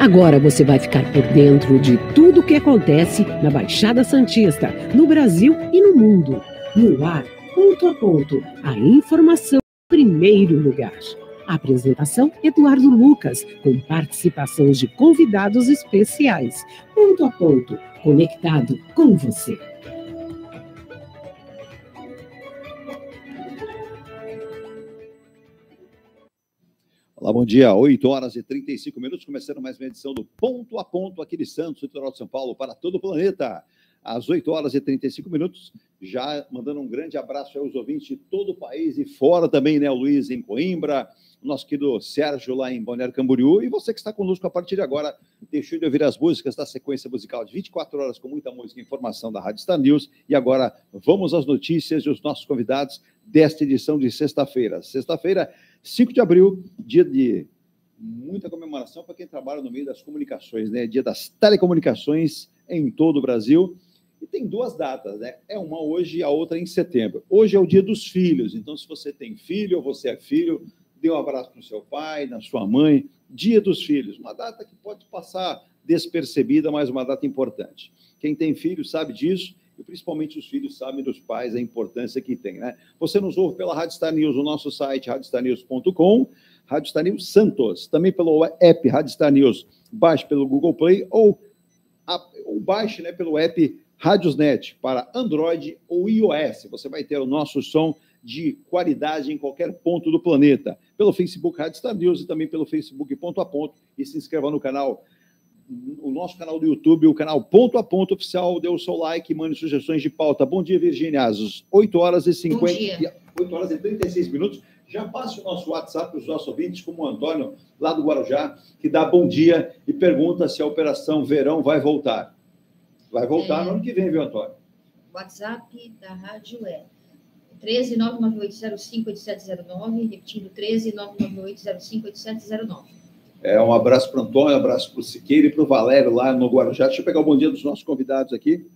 Agora você vai ficar por dentro de tudo o que acontece na Baixada Santista, no Brasil e no mundo. No ar, ponto a ponto, a informação em primeiro lugar. A apresentação, Eduardo Lucas, com participações de convidados especiais. Ponto a ponto, conectado com você. Olá, bom dia. 8h35, começando mais uma edição do Ponto a Ponto aqui de Santos, litoral de São Paulo, para todo o planeta. Às 8h35, já mandando um grande abraço aos ouvintes de todo o país e fora também, né? O Luiz em Coimbra, o nosso querido Sérgio lá em Balneário Camboriú, e você que está conosco a partir de agora, deixou de ouvir as músicas da sequência musical de 24 horas com muita música e informação da Rádio Star News. E agora vamos às notícias e os nossos convidados desta edição de sexta-feira. Sexta-feira, 5 de abril, dia de muita comemoração para quem trabalha no meio das comunicações, né? Dia das telecomunicações em todo o Brasil. E tem duas datas, né? É uma hoje e a outra em setembro. Hoje é o dia dos filhos, então se você tem filho ou você é filho, dê um abraço para o seu pai, na sua mãe. Dia dos filhos, uma data que pode passar despercebida, mas uma data importante. Quem tem filho sabe disso, e principalmente os filhos sabem dos pais a importância que tem, né? Você nos ouve pela Rádio Star News, o nosso site radiostarnews.com, Rádio Star News Santos, também pelo app Rádio Star News, baixe pelo Google Play ou baixe, né, pelo app Radiosnet para Android ou iOS. Você vai ter o nosso som de qualidade em qualquer ponto do planeta. Pelo Facebook Rádio Star News e também pelo Facebook Ponto a Ponto. E se inscreva no canal, o nosso canal do YouTube, o canal Ponto a Ponto Oficial. Dê o seu like, mande sugestões de pauta. Bom dia, Virgínia. Às 8h36. Já passe o nosso WhatsApp para os nossos ouvintes, como o Antônio, lá do Guarujá, que dá bom dia e pergunta se a Operação Verão vai voltar. Vai voltar no ano que vem, viu, Antônio? WhatsApp da rádio é 13998058709, repetindo 13998058709. Um abraço para o Antônio, um abraço para o Siqueira e para o Valério lá no Guarujá. Deixa eu pegar o bom dia dos nossos convidados aqui.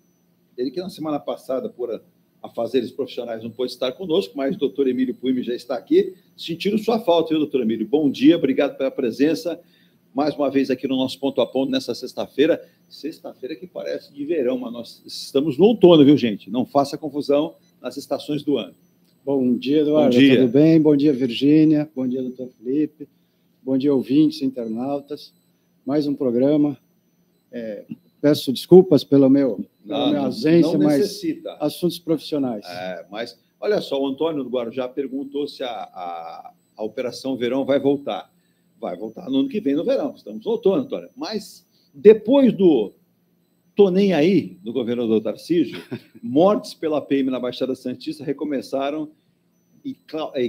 Ele que na semana passada, por afazeres profissionais, não pôde estar conosco, mas o doutor Emílio Puime já está aqui, sentindo sua falta, viu, doutor Emílio? Bom dia, obrigado pela presença. Mais uma vez aqui no nosso Ponto a Ponto, nessa sexta-feira que parece de verão, mas nós estamos no outono, viu, gente? Não faça confusão nas estações do ano. Bom dia, Eduardo. Bom dia. Tudo bem? Bom dia, Virgínia. Bom dia, doutor Felipe. Bom dia, ouvintes, internautas. Mais um programa. Peço desculpas pela minha ausência, mas assuntos profissionais. Mas, olha só, o Antônio do Guarujá perguntou se a Operação Verão vai voltar. Vai voltar no ano que vem, no verão. Estamos no outono, Antônio. Mas, depois do tô nem aí, do governador Tarcísio, mortes pela PM na Baixada Santista recomeçaram e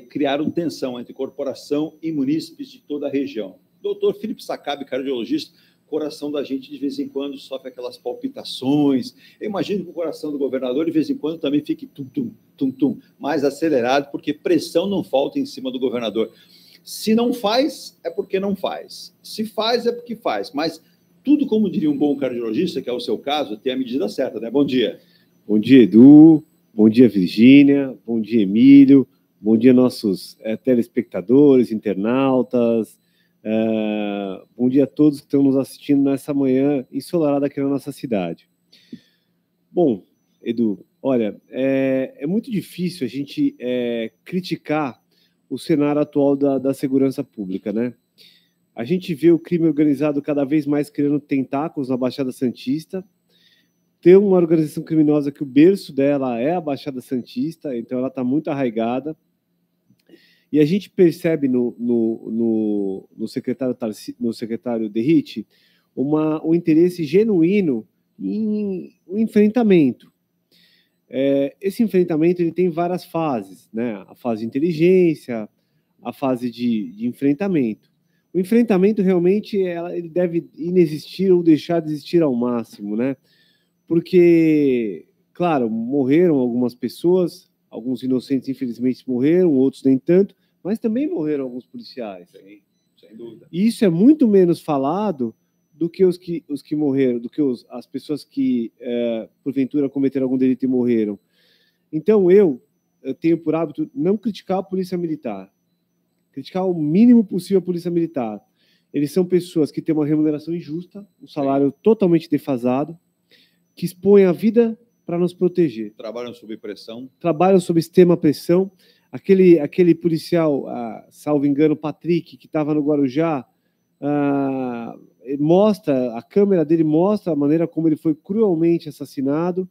criaram tensão entre corporação e munícipes de toda a região. Doutor Felipe Saccabi, cardiologista, coração da gente de vez em quando sofre aquelas palpitações. Eu imagino que o coração do governador de vez em quando também fique tum-tum, mais acelerado, porque pressão não falta em cima do governador. Se não faz, é porque não faz. Se faz, é porque faz. Mas tudo, como diria um bom cardiologista, que é o seu caso, tem a medida certa, né? Bom dia. Bom dia, Edu. Bom dia, Virgínia. Bom dia, Emílio. Bom dia, nossos telespectadores, internautas. Bom dia a todos que estão nos assistindo nessa manhã ensolarada aqui na nossa cidade. Bom, Edu, olha, é muito difícil a gente criticar o cenário atual da segurança pública, né? A gente vê o crime organizado cada vez mais criando tentáculos na Baixada Santista. Tem uma organização criminosa que o berço dela é a Baixada Santista, então ela está muito arraigada. E a gente percebe no secretário Derrite um interesse genuíno em um enfrentamento. Esse enfrentamento ele tem várias fases, né? A fase de inteligência, a fase de enfrentamento. O enfrentamento realmente ele deve inexistir ou deixar de existir ao máximo, né? Porque, claro, morreram algumas pessoas, alguns inocentes infelizmente morreram, outros nem tanto, mas também morreram alguns policiais. Sim, sem dúvida. E isso é muito menos falado do que os que morreram, do que as pessoas que, porventura, cometeram algum delito e morreram. Então, eu tenho por hábito não criticar a Polícia Militar, criticar o mínimo possível a Polícia Militar. Eles são pessoas que têm uma remuneração injusta, um salário totalmente defasado, que expõem a vida para nos proteger. Trabalham sob pressão. Trabalham sob extrema pressão. Aquele policial, salvo engano, Patrick, que estava no Guarujá, a câmera dele mostra a maneira como ele foi cruelmente assassinado.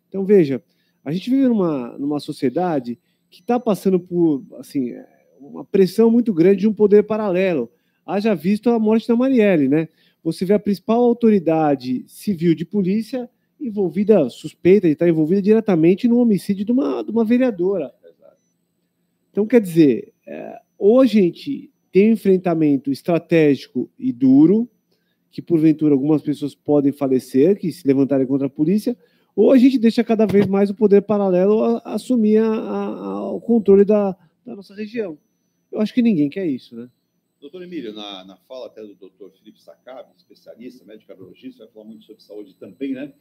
Então, veja, a gente vive numa sociedade que está passando por assim, uma pressão muito grande de um poder paralelo. Haja visto a morte da Marielle, né? Você vê a principal autoridade civil de polícia envolvida, suspeita de estar envolvida diretamente no homicídio de uma vereadora. Então, quer dizer, ou a gente tem um enfrentamento estratégico e duro, que porventura algumas pessoas podem falecer, que se levantarem contra a polícia, ou a gente deixa cada vez mais o poder paralelo assumir o controle da nossa região. Eu acho que ninguém quer isso, né? Doutor Emílio, na fala até do doutor Felipe Sacab, especialista, médico cardiologista, vai falar muito sobre saúde também, né?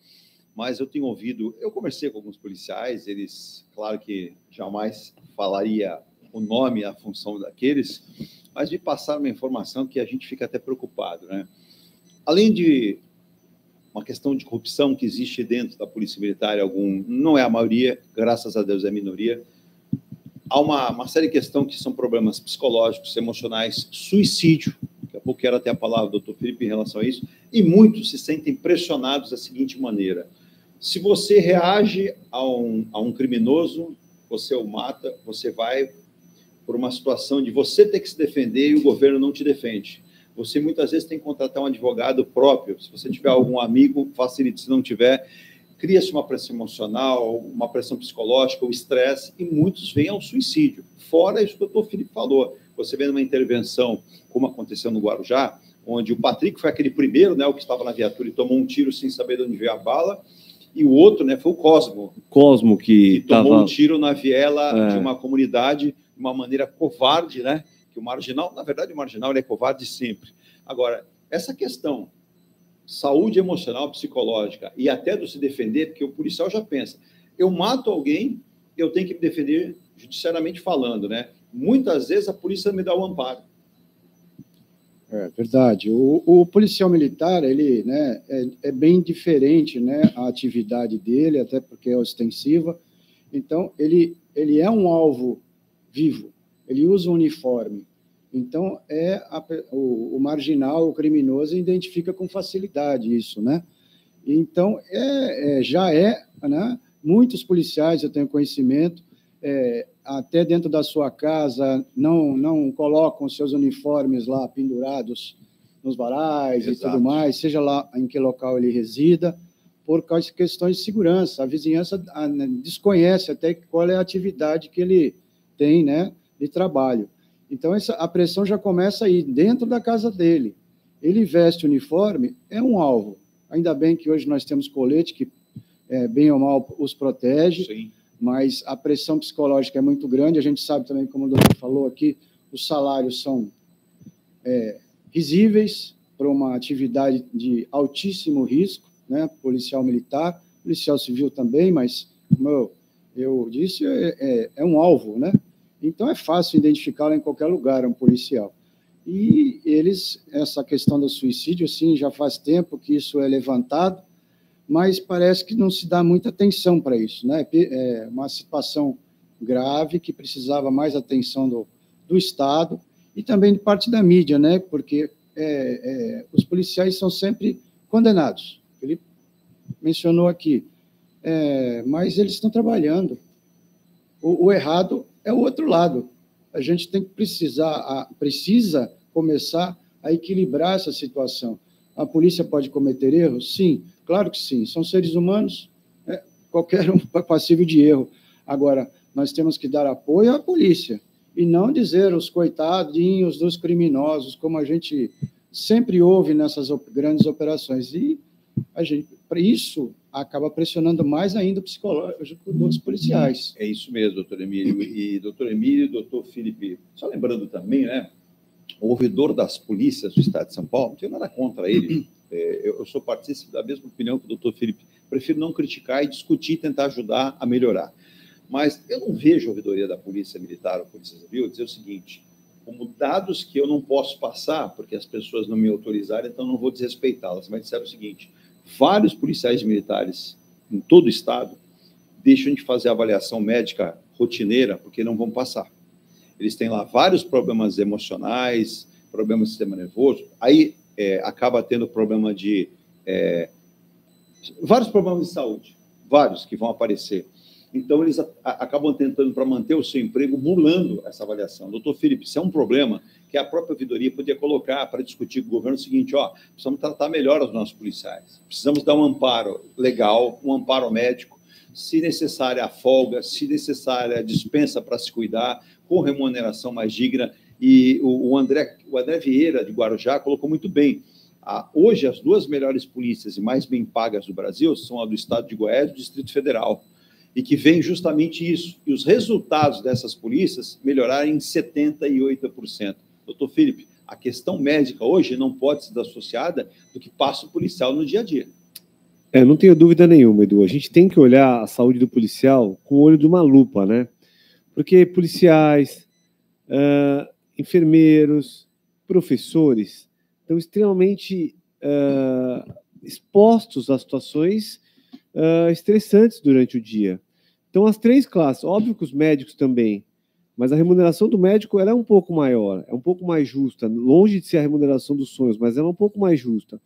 Mas eu tenho ouvido, eu conversei com alguns policiais, eles, claro que jamais falaria o nome e a função daqueles, mas me passaram uma informação que a gente fica até preocupado, né? Além de uma questão de corrupção que existe dentro da Polícia Militar, não é a maioria, graças a Deus é a minoria, há uma série de questões que são problemas psicológicos, emocionais, suicídio, daqui a pouco quero até a palavra do doutor Felipe em relação a isso, e muitos se sentem pressionados da seguinte maneira: se você reage a um criminoso, você o mata, você vai por uma situação de você ter que se defender e o governo não te defende. Você muitas vezes tem que contratar um advogado próprio, se você tiver algum amigo, facilite, se não tiver, cria-se uma pressão emocional, uma pressão psicológica, o estresse, e muitos vêm ao suicídio. Fora isso que o doutor Felipe falou, você vê numa intervenção, como aconteceu no Guarujá, onde o Patrick foi aquele primeiro, né, o que estava na viatura e tomou um tiro sem saber de onde veio a bala, e o outro, né, foi o Cosmo. Cosmo que tomou um tiro na viela de uma comunidade de uma maneira covarde, né? Que o marginal, na verdade, o marginal ele é covarde sempre. Agora, essa questão saúde emocional, psicológica e até do se defender, porque o policial já pensa, eu mato alguém, eu tenho que me defender judiciariamente falando, né? Muitas vezes a polícia me dá o amparo. É verdade. O policial militar, ele, né, é bem diferente, né, a atividade dele, até porque é ostensiva. Então, ele é um alvo vivo, ele usa um uniforme. Então, o marginal, o criminoso, identifica com facilidade isso, né? Então, né? Muitos policiais, eu tenho conhecimento, até dentro da sua casa, não colocam seus uniformes lá pendurados nos varais. Exato. E tudo mais, seja lá em que local ele resida, por causa de questões de segurança. A vizinhança desconhece até qual é a atividade que ele tem, né, de trabalho. Então, a pressão já começa aí, dentro da casa dele. Ele veste o uniforme, é um alvo. Ainda bem que hoje nós temos colete que, bem ou mal, os protege. Sim. Mas a pressão psicológica é muito grande. A gente sabe também, como o doutor falou aqui, os salários são risíveis para uma atividade de altíssimo risco, né? Policial militar, policial civil também, mas, como eu disse, é um alvo, né? Então, é fácil identificá-lo em qualquer lugar, um policial. E essa questão do suicídio, assim, já faz tempo que isso é levantado, mas parece que não se dá muita atenção para isso, né? É uma situação grave que precisava mais atenção do Estado e também de parte da mídia, né? Porque os policiais são sempre condenados. Ele mencionou aqui, mas eles estão trabalhando. O errado é o outro lado. A gente precisa começar a equilibrar essa situação. A polícia pode cometer erros? Sim, claro que sim. São seres humanos, qualquer um é passível de erro. Agora, nós temos que dar apoio à polícia e não dizer os coitadinhos dos criminosos, como a gente sempre ouve nessas grandes operações. E isso acaba pressionando mais ainda o psicológico dos policiais. É isso mesmo, doutor Emílio. E doutor Emílio e doutor Felipe, só lembrando também, né, o ouvidor das polícias do Estado de São Paulo, não tenho nada contra ele, eu sou partícipe da mesma opinião que o doutor Felipe, prefiro não criticar e discutir e tentar ajudar a melhorar. Mas eu não vejo a ouvidoria da Polícia Militar ou Polícia Civil dizer o seguinte, como dados que eu não posso passar, porque as pessoas não me autorizaram, então não vou desrespeitá-las, mas disseram o seguinte: vários policiais militares em todo o estado deixam de fazer avaliação médica rotineira porque não vão passar. Eles têm lá vários problemas emocionais, problemas do sistema nervoso, aí acaba tendo problema de... vários problemas de saúde, vários que vão aparecer. Então, eles acabam tentando, para manter o seu emprego, burlando essa avaliação. Doutor Felipe, isso é um problema que a própria ouvidoria podia colocar para discutir com o governo o seguinte: precisamos tratar melhor os nossos policiais, precisamos dar um amparo legal, um amparo médico, se necessária a folga, se necessária a dispensa para se cuidar, com remuneração mais digna. E o André Vieira, de Guarujá, colocou muito bem. Hoje, as duas melhores polícias e mais bem pagas do Brasil são a do estado de Goiás e do Distrito Federal, e que vem justamente isso. E os resultados dessas polícias melhoraram em 78%. Doutor Felipe, a questão médica hoje não pode ser associada do que passa o policial no dia a dia. Não tenho dúvida nenhuma, Edu. A gente tem que olhar a saúde do policial com o olho de uma lupa, né? Porque policiais, enfermeiros, professores estão extremamente expostos a situações estressantes durante o dia. Então, as três classes, óbvio que os médicos também, mas a remuneração do médico ela é um pouco maior, é um pouco mais justa, longe de ser a remuneração dos sonhos, mas ela é um pouco mais justa.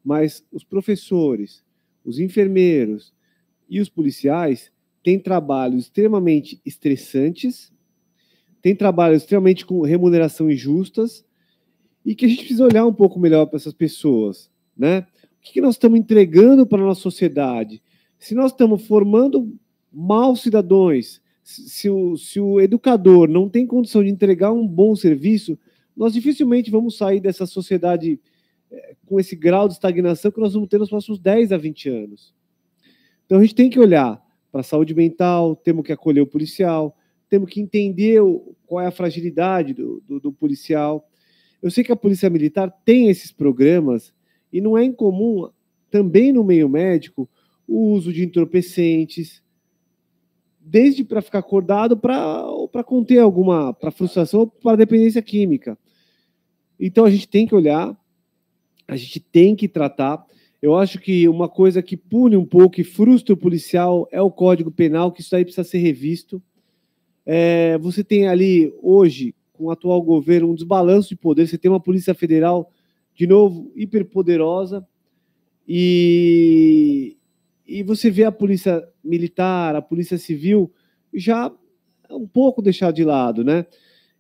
Mas os professores, os enfermeiros e os policiais têm trabalhos extremamente estressantes, têm trabalhos extremamente com remuneração injustas, e que a gente precisa olhar um pouco melhor para essas pessoas, né? O que nós estamos entregando para a nossa sociedade? Se nós estamos formando maus cidadãos, se o educador não tem condição de entregar um bom serviço, nós dificilmente vamos sair dessa sociedade com esse grau de estagnação que nós vamos ter nos próximos 10 a 20 anos. Então, a gente tem que olhar para a saúde mental, temos que acolher o policial, temos que entender qual é a fragilidade do policial. Eu sei que a Polícia Militar tem esses programas e não é incomum, também no meio médico, o uso de entorpecentes, desde para ficar acordado para conter para frustração ou para dependência química. Então, a gente tem que olhar, a gente tem que tratar. Eu acho que uma coisa que pune um pouco e frustra o policial é o Código Penal, que isso aí precisa ser revisto. Você tem ali, hoje, com o atual governo, um desbalanço de poder. Você tem uma Polícia Federal, de novo, hiperpoderosa, e você vê a Polícia Militar, a Polícia Civil, já um pouco deixar de lado, né?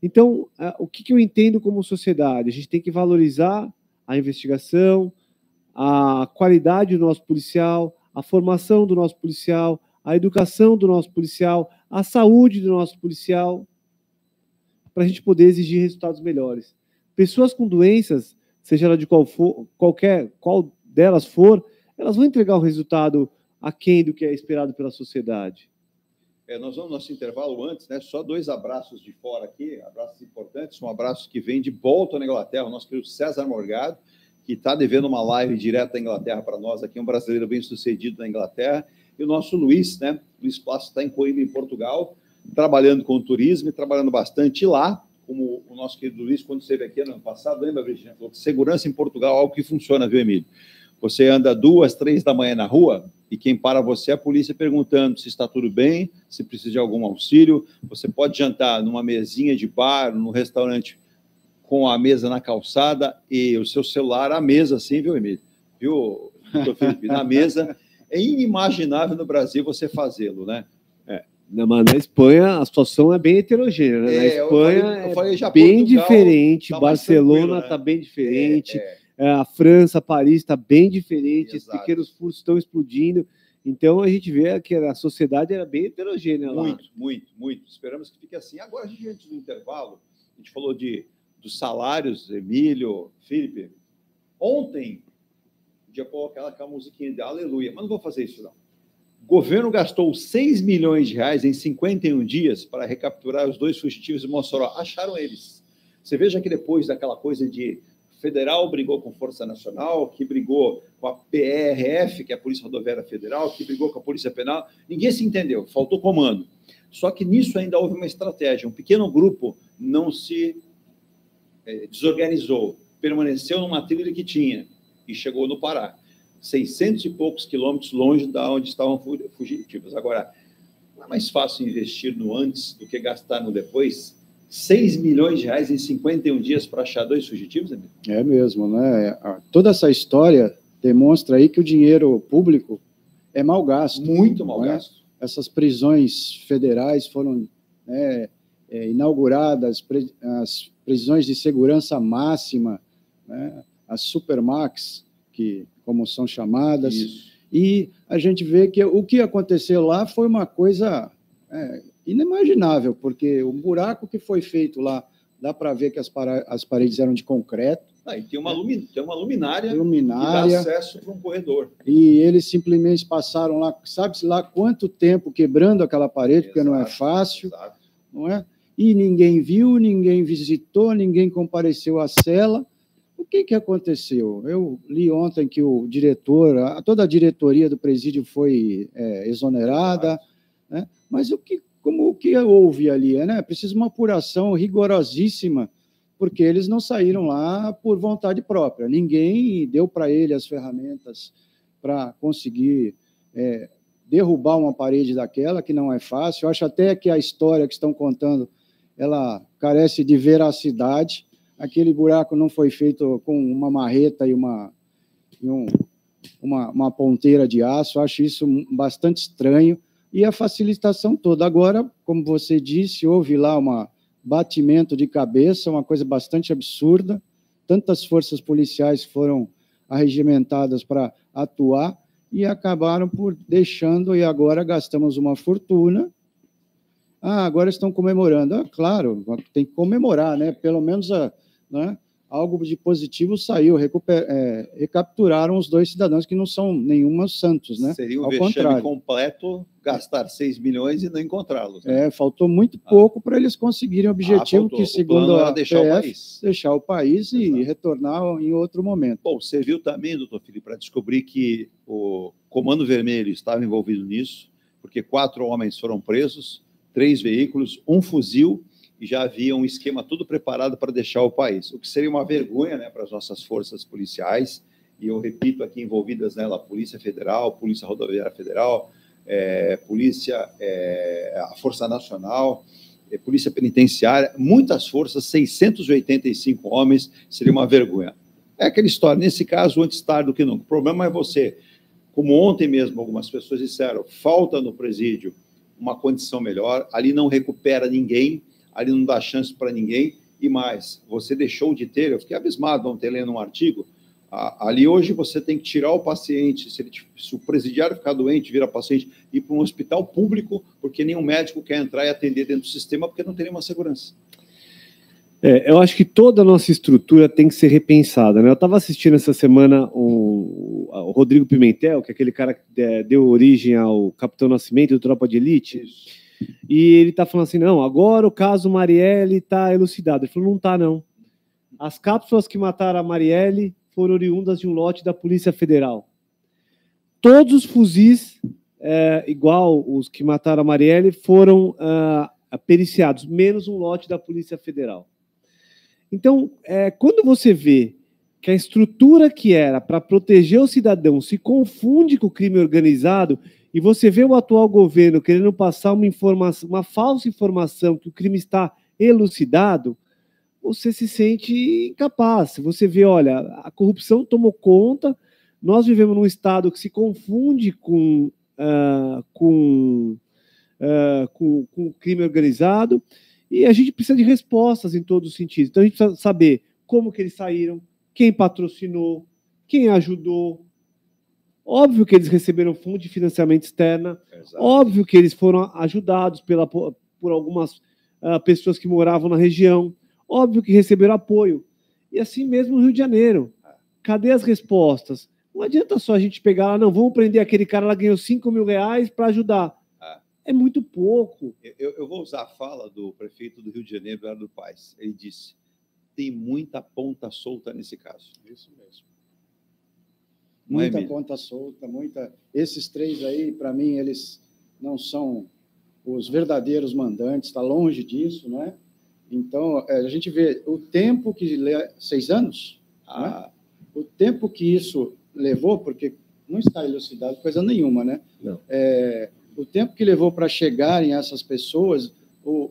Então, o que eu entendo como sociedade? A gente tem que valorizar a investigação, a qualidade do nosso policial, a formação do nosso policial, a educação do nosso policial, a saúde do nosso policial, para a gente poder exigir resultados melhores. Pessoas com doenças, seja ela de qual delas for, elas vão entregar um resultado aquém do que é esperado pela sociedade. Nós vamos no nosso intervalo antes, né? Só 2 abraços de fora aqui, abraços importantes. Um abraço que vem de Bolton, na Inglaterra, o nosso querido César Morgado, que está devendo uma live direto da Inglaterra para nós, aqui um brasileiro bem-sucedido na Inglaterra, e o nosso Luiz, né? Luiz Passo está em Coimbra, em Portugal, trabalhando com turismo e trabalhando bastante lá, como o nosso querido Luiz, quando esteve aqui no ano passado, lembra, Virginia? Falou que segurança em Portugal é algo que funciona, viu, Emílio? Você anda 2, 3 da manhã na rua e quem para você é a polícia perguntando se está tudo bem, se precisa de algum auxílio. Você pode jantar numa mesinha de bar, num restaurante com a mesa na calçada e o seu celular à mesa, assim, viu, Emílio? Viu, doutor Felipe? Na mesa. É inimaginável no Brasil você fazê-lo, né? Mas na Espanha a situação é bem heterogênea, né? Na Espanha eu falei já bem Portugal, diferente, tá Barcelona está bem diferente, a França, Paris está bem diferente, os pequenos furtos estão explodindo. Então a gente vê que a sociedade era bem heterogênea lá. Muito. Esperamos que fique assim. Agora, a gente, antes do intervalo, a gente falou dos salários, Emílio, Felipe. Ontem, podia colocar aquela musiquinha de aleluia, mas não vou fazer isso, não. O governo gastou 6 milhões de reais em 51 dias para recapturar os 2 fugitivos de Mossoró. Acharam eles. Você veja que depois daquela coisa de federal brigou com Força Nacional, que brigou com a PRF, que é a Polícia Rodoviária Federal, que brigou com a Polícia Penal, ninguém se entendeu, faltou comando. Só que nisso ainda houve uma estratégia. Um pequeno grupo não se desorganizou, permaneceu numa trilha que tinha e chegou no Pará, 600 e poucos quilômetros longe da onde estavam fugitivos. Agora, não é mais fácil investir no antes do que gastar no depois? 6 milhões de reais em 51 dias para achar 2 fugitivos, amigo? É mesmo, né? Toda essa história demonstra aí que o dinheiro público é mal gasto. Muito mal gasto. Essas prisões federais foram inauguradas, as prisões de segurança máxima, né? As Supermax, como são chamadas. Isso. E a gente vê que o que aconteceu lá foi uma coisa inimaginável, porque o buraco que foi feito lá, dá para ver que as paredes eram de concreto. E tem uma luminária que dá acesso para um corredor. E eles simplesmente passaram lá, sabe-se lá quanto tempo quebrando aquela parede, porque não é fácil, não é? E ninguém viu, ninguém visitou, ninguém compareceu à cela. O que aconteceu? Eu li ontem que o diretor, toda a diretoria do presídio foi exonerada, né? Mas o que houve ali? Precisa uma apuração rigorosíssima, porque eles não saíram lá por vontade própria. Ninguém deu para ele as ferramentas para conseguir derrubar uma parede daquela, que não é fácil. Eu acho até que a história que estão contando, ela carece de veracidade. Aquele buraco não foi feito com uma marreta e uma ponteira de aço. Eu acho isso bastante estranho. E a facilitação toda. Agora, como você disse, houve lá um batimento de cabeça, uma coisa bastante absurda. Tantas forças policiais foram arregimentadas para atuar e acabaram por deixando, e agora gastamos uma fortuna. Agora estão comemorando. Claro, tem que comemorar, né? Pelo menos algo de positivo saiu. Recapturaram os 2 cidadãos que não são nenhuma santos, né? Seria um vexame completo gastar 6 milhões e não encontrá-los. Né? Faltou muito pouco para eles conseguirem o objetivo que, segundo a PF, deixar o país e retornar em outro momento. Bom, você viu também, doutor Felipe, para descobrir que o Comando Vermelho estava envolvido nisso, porque 4 homens foram presos, 3 veículos, 1 fuzil, e já havia um esquema todo preparado para deixar o país, o que seria uma vergonha, né, para as nossas forças policiais, e eu repito aqui, envolvidas nela, Polícia Federal, Polícia Rodoviária Federal, a Força Nacional, Polícia Penitenciária, muitas forças, 685 homens, seria uma vergonha. É aquela história, nesse caso, antes tarde do que nunca. O problema é você, como ontem mesmo algumas pessoas disseram, falta no presídio uma condição melhor, ali não recupera ninguém, ali não dá chance para ninguém, e mais, você deixou de ter, eu fiquei abismado ontem lendo um artigo, ali hoje você tem que tirar o paciente, se o presidiário ficar doente, vira paciente, ir para um hospital público, porque nenhum médico quer entrar e atender dentro do sistema, porque não tem nenhuma segurança. Eu acho que toda a nossa estrutura tem que ser repensada, né? Eu estava assistindo essa semana o Rodrigo Pimentel, que é aquele cara que deu origem ao Capitão Nascimento do Tropa de Elite. Isso. E ele está falando assim, não, agora o caso Marielle está elucidado. Ele falou, não está, não. As cápsulas que mataram a Marielle foram oriundas de um lote da Polícia Federal. Todos os fuzis, igual os que mataram a Marielle, foram periciados, menos um lote da Polícia Federal. Então, quando você vê que a estrutura que era para proteger o cidadão se confunde com o crime organizado, e você vê o atual governo querendo passar uma falsa informação que o crime está elucidado, você se sente incapaz. Você vê, olha, a corrupção tomou conta, nós vivemos num Estado que se confunde com o crime organizado, e a gente precisa de respostas em todos os sentidos. Então, a gente precisa saber como que eles saíram, quem patrocinou, quem ajudou. Óbvio que eles receberam fundo de financiamento externo, óbvio que eles foram ajudados por algumas pessoas que moravam na região, óbvio que receberam apoio. E assim mesmo no Rio de Janeiro. Cadê as respostas? Não adianta só a gente pegar lá, não, vamos prender aquele cara lá, ganhou 5 mil reais para ajudar. É muito pouco. Eu vou usar a fala do prefeito do Rio de Janeiro, Eduardo Paes. Ele disse, tem muita ponta solta nesse caso. Isso mesmo. Muita ponta solta, muita. Esses 3 aí, para mim, eles não são os verdadeiros mandantes, está longe disso, né? Então, a gente vê o tempo que... 6 anos? Né? O tempo que isso levou, porque não está elucidado coisa nenhuma, né? Não. O tempo que levou para chegarem essas pessoas,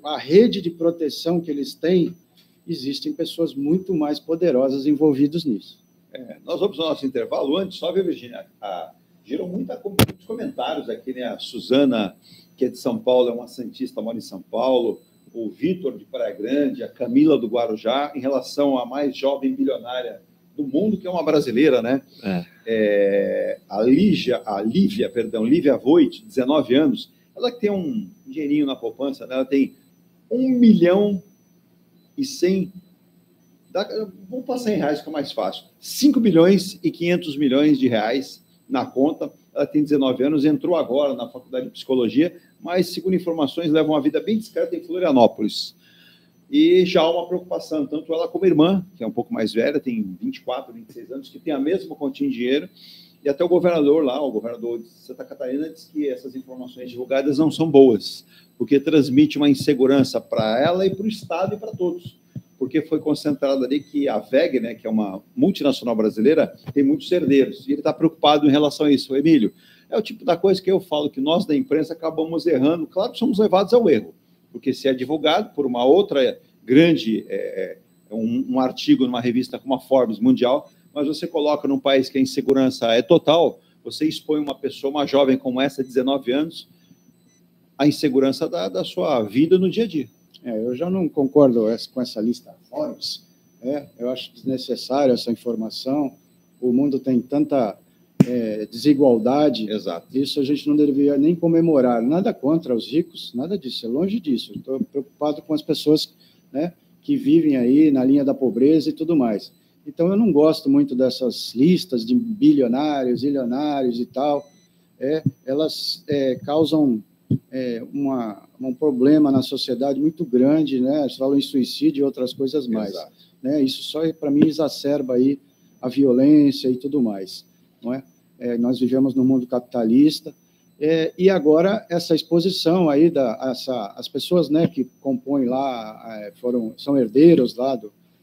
a rede de proteção que eles têm, existem pessoas muito mais poderosas envolvidas nisso. Nós vamos ao nosso intervalo antes, só ver, Virgínia, gerou muitos comentários aqui, né? A Suzana, que é de São Paulo, é uma santista, mora em São Paulo, o Vitor de Praia Grande, a Camila do Guarujá, em relação à mais jovem bilionária do mundo, que é uma brasileira, né? A Lívia Voit, 19 anos, ela que tem um dinheirinho na poupança, né? Ela tem 1.100.000.000, vamos passar em reais, que é mais fácil, 5.500.000.000 de reais na conta. Ela tem 19 anos, entrou agora na faculdade de psicologia, mas, segundo informações, leva uma vida bem discreta em Florianópolis. E já há uma preocupação, tanto ela como a irmã, que é um pouco mais velha, tem 24, 26 anos, que tem a mesma quantia em dinheiro, e até o governador lá, o governador de Santa Catarina, diz que essas informações divulgadas não são boas, porque transmite uma insegurança para ela e para o Estado e para todos. Porque foi concentrado ali que a WEG, né, que é uma multinacional brasileira, tem muitos herdeiros, e ele está preocupado em relação a isso. Emílio, é o tipo da coisa que eu falo que nós da imprensa acabamos errando. Claro que somos levados ao erro, porque se é divulgado por uma outra grande, um artigo numa revista como a Forbes Mundial, mas você coloca num país que a insegurança é total, você expõe uma pessoa, uma jovem como essa, de 19 anos, a insegurança da sua vida no dia a dia. Eu já não concordo com essa lista Forbes. Eu acho desnecessário essa informação. O mundo tem tanta desigualdade. Exato. Isso a gente não deveria nem comemorar. Nada contra os ricos, nada disso. É longe disso. Estou preocupado com as pessoas, né, que vivem aí na linha da pobreza e tudo mais. Então, eu não gosto muito dessas listas de bilionários, ilionários e tal. Elas causam um problema na sociedade muito grande, né? Eles falam em suicídio e outras coisas mais. Né? Isso só, para mim, exacerba aí a violência e tudo mais. Não é? Nós vivemos num mundo capitalista, e agora essa exposição aí, as pessoas, né, que compõem lá, são herdeiros lá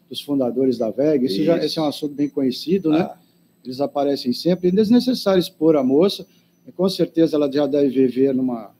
dos fundadores da WEG, esse é um assunto bem conhecido, né? Eles aparecem sempre, é desnecessário expor a moça, com certeza ela já deve viver numa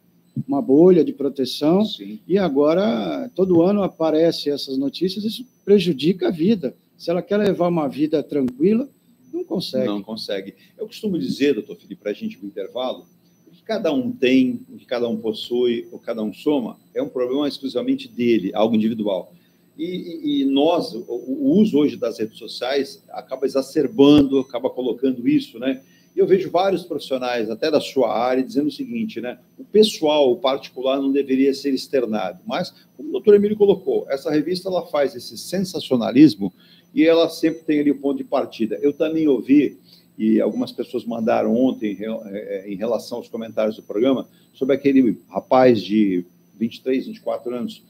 bolha de proteção. Sim. E agora, todo ano aparecem essas notícias, isso prejudica a vida. Se ela quer levar uma vida tranquila, não consegue. Não consegue. Eu costumo dizer, doutor Felipe, para a gente ir para o intervalo, o que cada um tem, o que cada um possui, o que cada um soma, é um problema exclusivamente dele, algo individual. E nós, o uso hoje das redes sociais acaba exacerbando, acaba colocando isso, né? E eu vejo vários profissionais, até da sua área, dizendo o seguinte, né? O pessoal, o particular, não deveria ser externado. Mas, como o doutor Emílio colocou, essa revista ela faz esse sensacionalismo e ela sempre tem ali o ponto de partida. Eu também ouvi, e algumas pessoas mandaram ontem, em relação aos comentários do programa, sobre aquele rapaz de 23, 24 anos,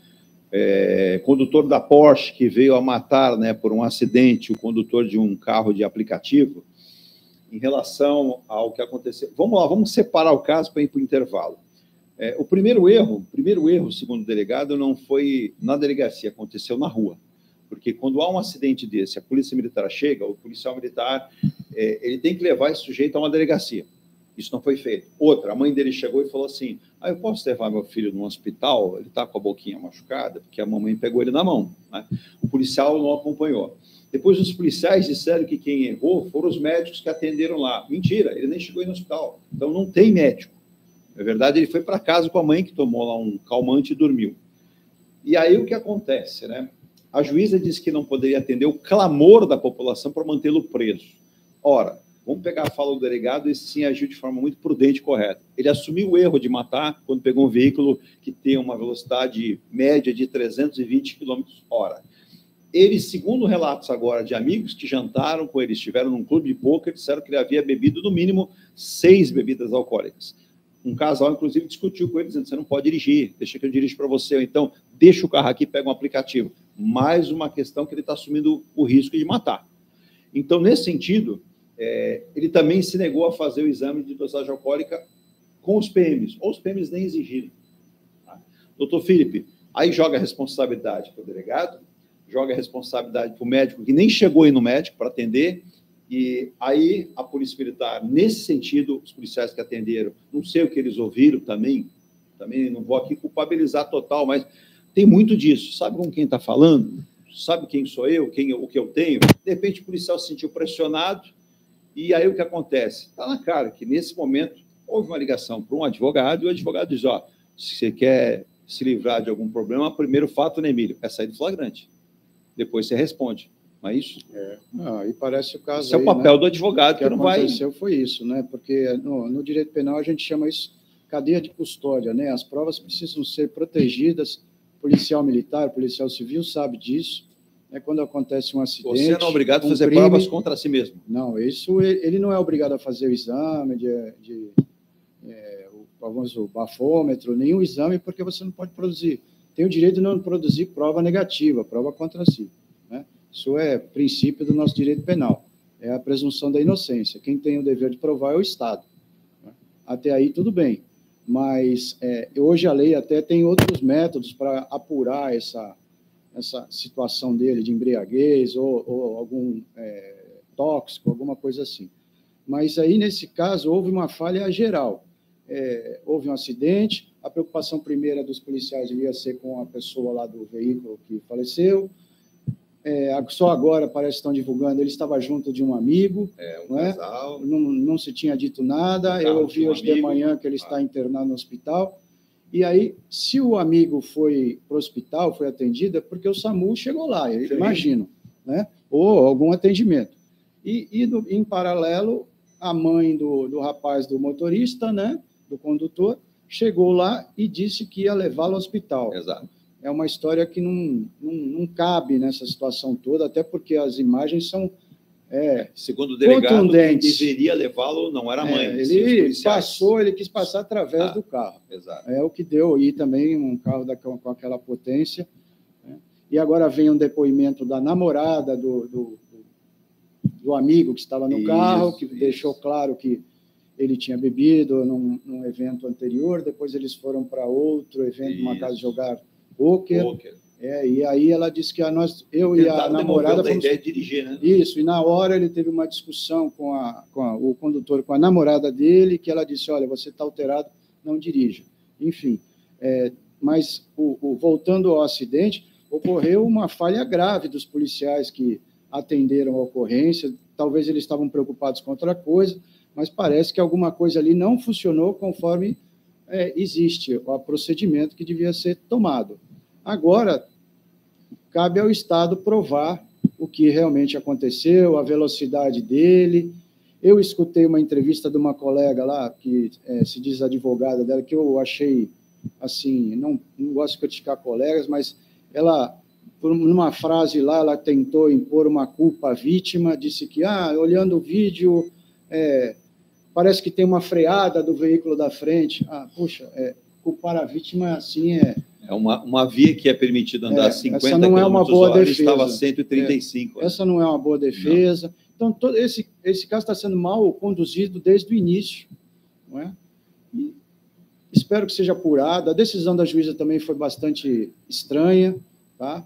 condutor da Porsche, que veio a matar, né, por um acidente, o condutor de um carro de aplicativo. Em relação ao que aconteceu. Vamos lá, vamos separar o caso para ir para o intervalo. O primeiro erro, segundo o delegado, não foi na delegacia, aconteceu na rua. Porque quando há um acidente desse, a polícia militar chega, o policial militar, ele tem que levar esse sujeito a uma delegacia. Isso não foi feito. Outra, a mãe dele chegou e falou assim, eu posso levar meu filho no hospital? Ele está com a boquinha machucada, porque a mamãe pegou ele na mão. Né? O policial não acompanhou. Depois os policiais disseram que quem errou foram os médicos que atenderam lá. Mentira, ele nem chegou aí no hospital. Então não tem médico. Na verdade, ele foi para casa com a mãe, que tomou lá um calmante e dormiu. E aí o que acontece, né? A juíza disse que não poderia atender o clamor da população para mantê-lo preso. Ora, vamos pegar a fala do delegado, esse sim agiu de forma muito prudente e correta. Ele assumiu o erro de matar quando pegou um veículo que tem uma velocidade média de 320 km/h. Eles, segundo relatos agora de amigos que jantaram com ele, estiveram num clube de pôquer, disseram que ele havia bebido, no mínimo, 6 bebidas alcoólicas. Um casal, inclusive, discutiu com ele, dizendo, você não pode dirigir, deixa que eu dirijo para você, ou então, deixa o carro aqui e pega um aplicativo. Mais uma questão que ele está assumindo o risco de matar. Então, nesse sentido, ele também se negou a fazer o exame de dosagem alcoólica com os PMs, ou os PMs nem exigiram. Tá? Doutor Felipe, Aí joga a responsabilidade para o delegado, joga a responsabilidade para o médico, que nem chegou aí no médico para atender, e aí a Polícia Militar, nesse sentido, os policiais que atenderam, não sei o que eles ouviram também não vou aqui culpabilizar total, mas tem muito disso. Sabe com quem está falando? Sabe quem sou eu? O que eu tenho? De repente o policial se sentiu pressionado, e aí o que acontece? Está na cara que, nesse momento, houve uma ligação para um advogado, e o advogado diz, ó, se você quer se livrar de algum problema, primeiro fato, né, Emílio? É sair do flagrante. Depois você responde. Não é isso? E parece o caso. Esse é o papel do advogado que não vai. O que aconteceu foi isso, né? Porque no direito penal a gente chama isso cadeia de custódia, né? As provas precisam ser protegidas. Policial militar, policial civil sabe disso. Né? Quando acontece um acidente. Você não é obrigado a fazer provas contra si mesmo. Não, isso ele não é obrigado a fazer o exame o famoso bafômetro, nenhum exame, porque você não pode produzir. Tem o direito de não produzir prova negativa, prova contra si. Né? Isso é princípio do nosso direito penal. É a presunção da inocência. Quem tem o dever de provar é o Estado. Né? Até aí, tudo bem. Mas hoje a lei até tem outros métodos para apurar essa situação dele de embriaguez ou algum tóxico, alguma coisa assim. Mas aí, nesse caso, houve uma falha geral. Houve um acidente, a preocupação primeira dos policiais ia ser com a pessoa lá do veículo que faleceu. Só agora parece que estão divulgando, ele estava junto de um amigo, casal. Não se tinha dito nada, eu ouvi hoje de manhã que ele está internado no hospital, e aí, se o amigo foi para o hospital, foi atendido, é porque o SAMU chegou lá, eu imagino, né? Ou algum atendimento. E em paralelo, a mãe do rapaz, do motorista, né, do condutor, chegou lá e disse que ia levá-lo ao hospital. Exato. É uma história que não cabe nessa situação toda, até porque as imagens são segundo o delegado, quem deveria levá-lo não era a mãe. Ele quis passar através do carro. Exato. É o que deu aí também, um carro com aquela potência. Né? E agora vem um depoimento da namorada do amigo que estava no carro, que deixou claro que ele tinha bebido num evento anterior, depois eles foram para outro evento, uma casa de jogar pôquer. E aí ela disse que eu e a namorada fomos... ideia de dirigir, né? Isso, e na hora ele teve uma discussão com o condutor, com a namorada dele, que ela disse, olha, você está alterado, não dirija. Enfim, mas voltando ao acidente, ocorreu uma falha grave dos policiais que atenderam a ocorrência, talvez eles estavam preocupados com outra coisa, mas parece que alguma coisa ali não funcionou conforme existe o procedimento que devia ser tomado. Agora, cabe ao Estado provar o que realmente aconteceu, a velocidade dele. Eu escutei uma entrevista de uma colega lá, que se diz advogada dela, que eu achei, assim, não gosto de criticar colegas, mas ela, numa frase lá, ela tentou impor uma culpa à vítima, disse que, olhando o vídeo, parece que tem uma freada do veículo da frente. Puxa, culpar a vítima, assim, É uma via que é permitido andar 50 essa não é uma boa hora, defesa. estava 135. Essa não é uma boa defesa. Não. Então, todo esse caso está sendo mal conduzido desde o início. Não é? E espero que seja apurado. A decisão da juíza também foi bastante estranha, tá?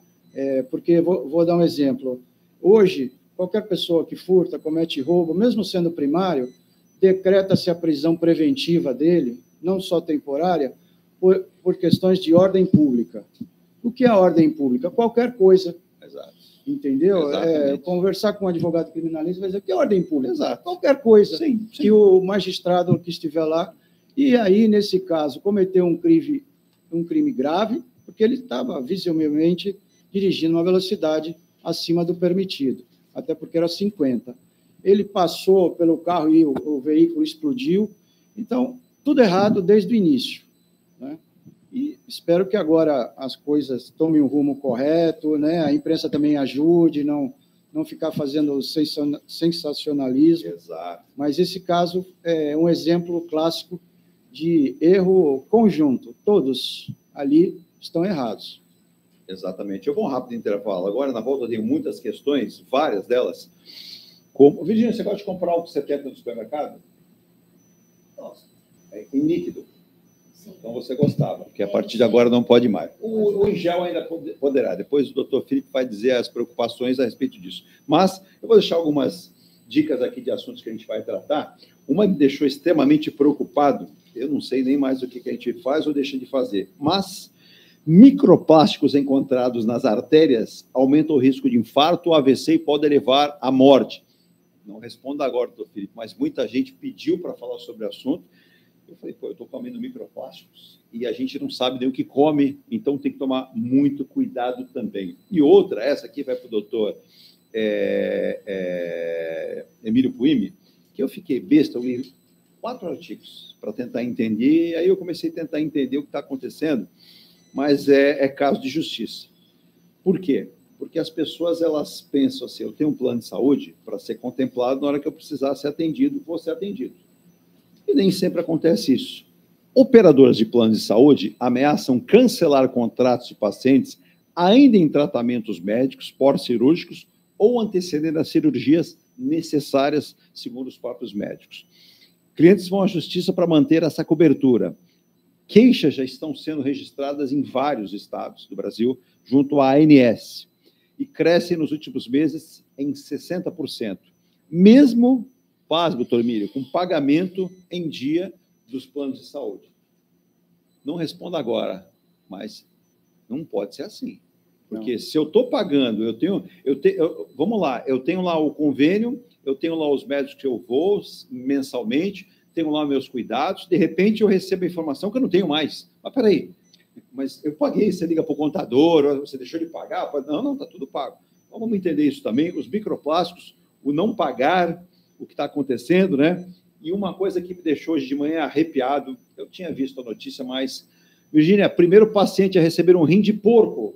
Porque, vou dar um exemplo. Hoje, qualquer pessoa que furta, comete roubo, mesmo sendo primário, decreta-se a prisão preventiva dele, não só temporária, por questões de ordem pública. O que é a ordem pública? Qualquer coisa. Exato. Entendeu? Conversar com um advogado criminalista vai dizer que é ordem pública. Exato. Qualquer coisa. Sim. Que o magistrado que estiver lá, e aí, nesse caso, cometeu um crime grave, porque ele estava visivelmente dirigindo uma velocidade acima do permitido, até porque era 50. Ele passou pelo carro e o veículo explodiu. Então, tudo errado desde o início. Né? E espero que agora as coisas tomem o rumo correto, né? A imprensa também ajude, não ficar fazendo sensacionalismo. Exato. Mas esse caso é um exemplo clássico de erro conjunto. Todos ali estão errados. Exatamente. Eu vou um rápido intervalo. Agora, na volta, eu tenho muitas questões, várias delas. Como... Virgínia, você gosta de comprar algo que você quer no supermercado? Posso. Em líquido. Sim. Então você gostava, porque a partir de agora não pode mais. O Ingel ainda poderá. Depois o doutor Felipe vai dizer as preocupações a respeito disso. Mas eu vou deixar algumas dicas aqui de assuntos que a gente vai tratar. Uma me deixou extremamente preocupado. Eu não sei nem mais o que a gente faz ou deixa de fazer. Mas microplásticos encontrados nas artérias aumentam o risco de infarto, AVC e pode levar à morte. Não responda agora, doutor Felipe, mas muita gente pediu para falar sobre o assunto. Eu falei, eu estou comendo microplásticos e a gente não sabe nem o que come, então tem que tomar muito cuidado também. E outra, essa aqui vai para o doutor Emílio Puimi, que eu fiquei besta, eu li 4 artigos para tentar entender, e aí eu comecei a tentar entender o que está acontecendo, mas é caso de justiça. Por quê? Porque as pessoas, elas pensam assim, eu tenho um plano de saúde para ser contemplado, na hora que eu precisar ser atendido, vou ser atendido. E nem sempre acontece isso. Operadoras de planos de saúde ameaçam cancelar contratos de pacientes ainda em tratamentos médicos, pós-cirúrgicos, ou anteceder as cirurgias necessárias, segundo os próprios médicos. Clientes vão à justiça para manter essa cobertura. Queixas já estão sendo registradas em vários estados do Brasil, junto à ANS, e crescem nos últimos meses em 60%. Mesmo, doutor Emílio, com pagamento em dia dos planos de saúde. Não responda agora, mas não pode ser assim. Porque não. Se eu estou pagando, vamos lá, eu tenho lá o convênio, eu tenho lá os médicos que eu vou mensalmente, tenho lá meus cuidados, de repente eu recebo a informação que eu não tenho mais. Mas peraí, mas eu paguei, você liga para o contador, você deixou de pagar? Não, está tudo pago. Então vamos entender isso também, os microplásticos, o não pagar, o que está acontecendo, né? E uma coisa que me deixou hoje de manhã arrepiado, eu tinha visto a notícia, mas, Virgínia, primeiro paciente a receber um rim de porco.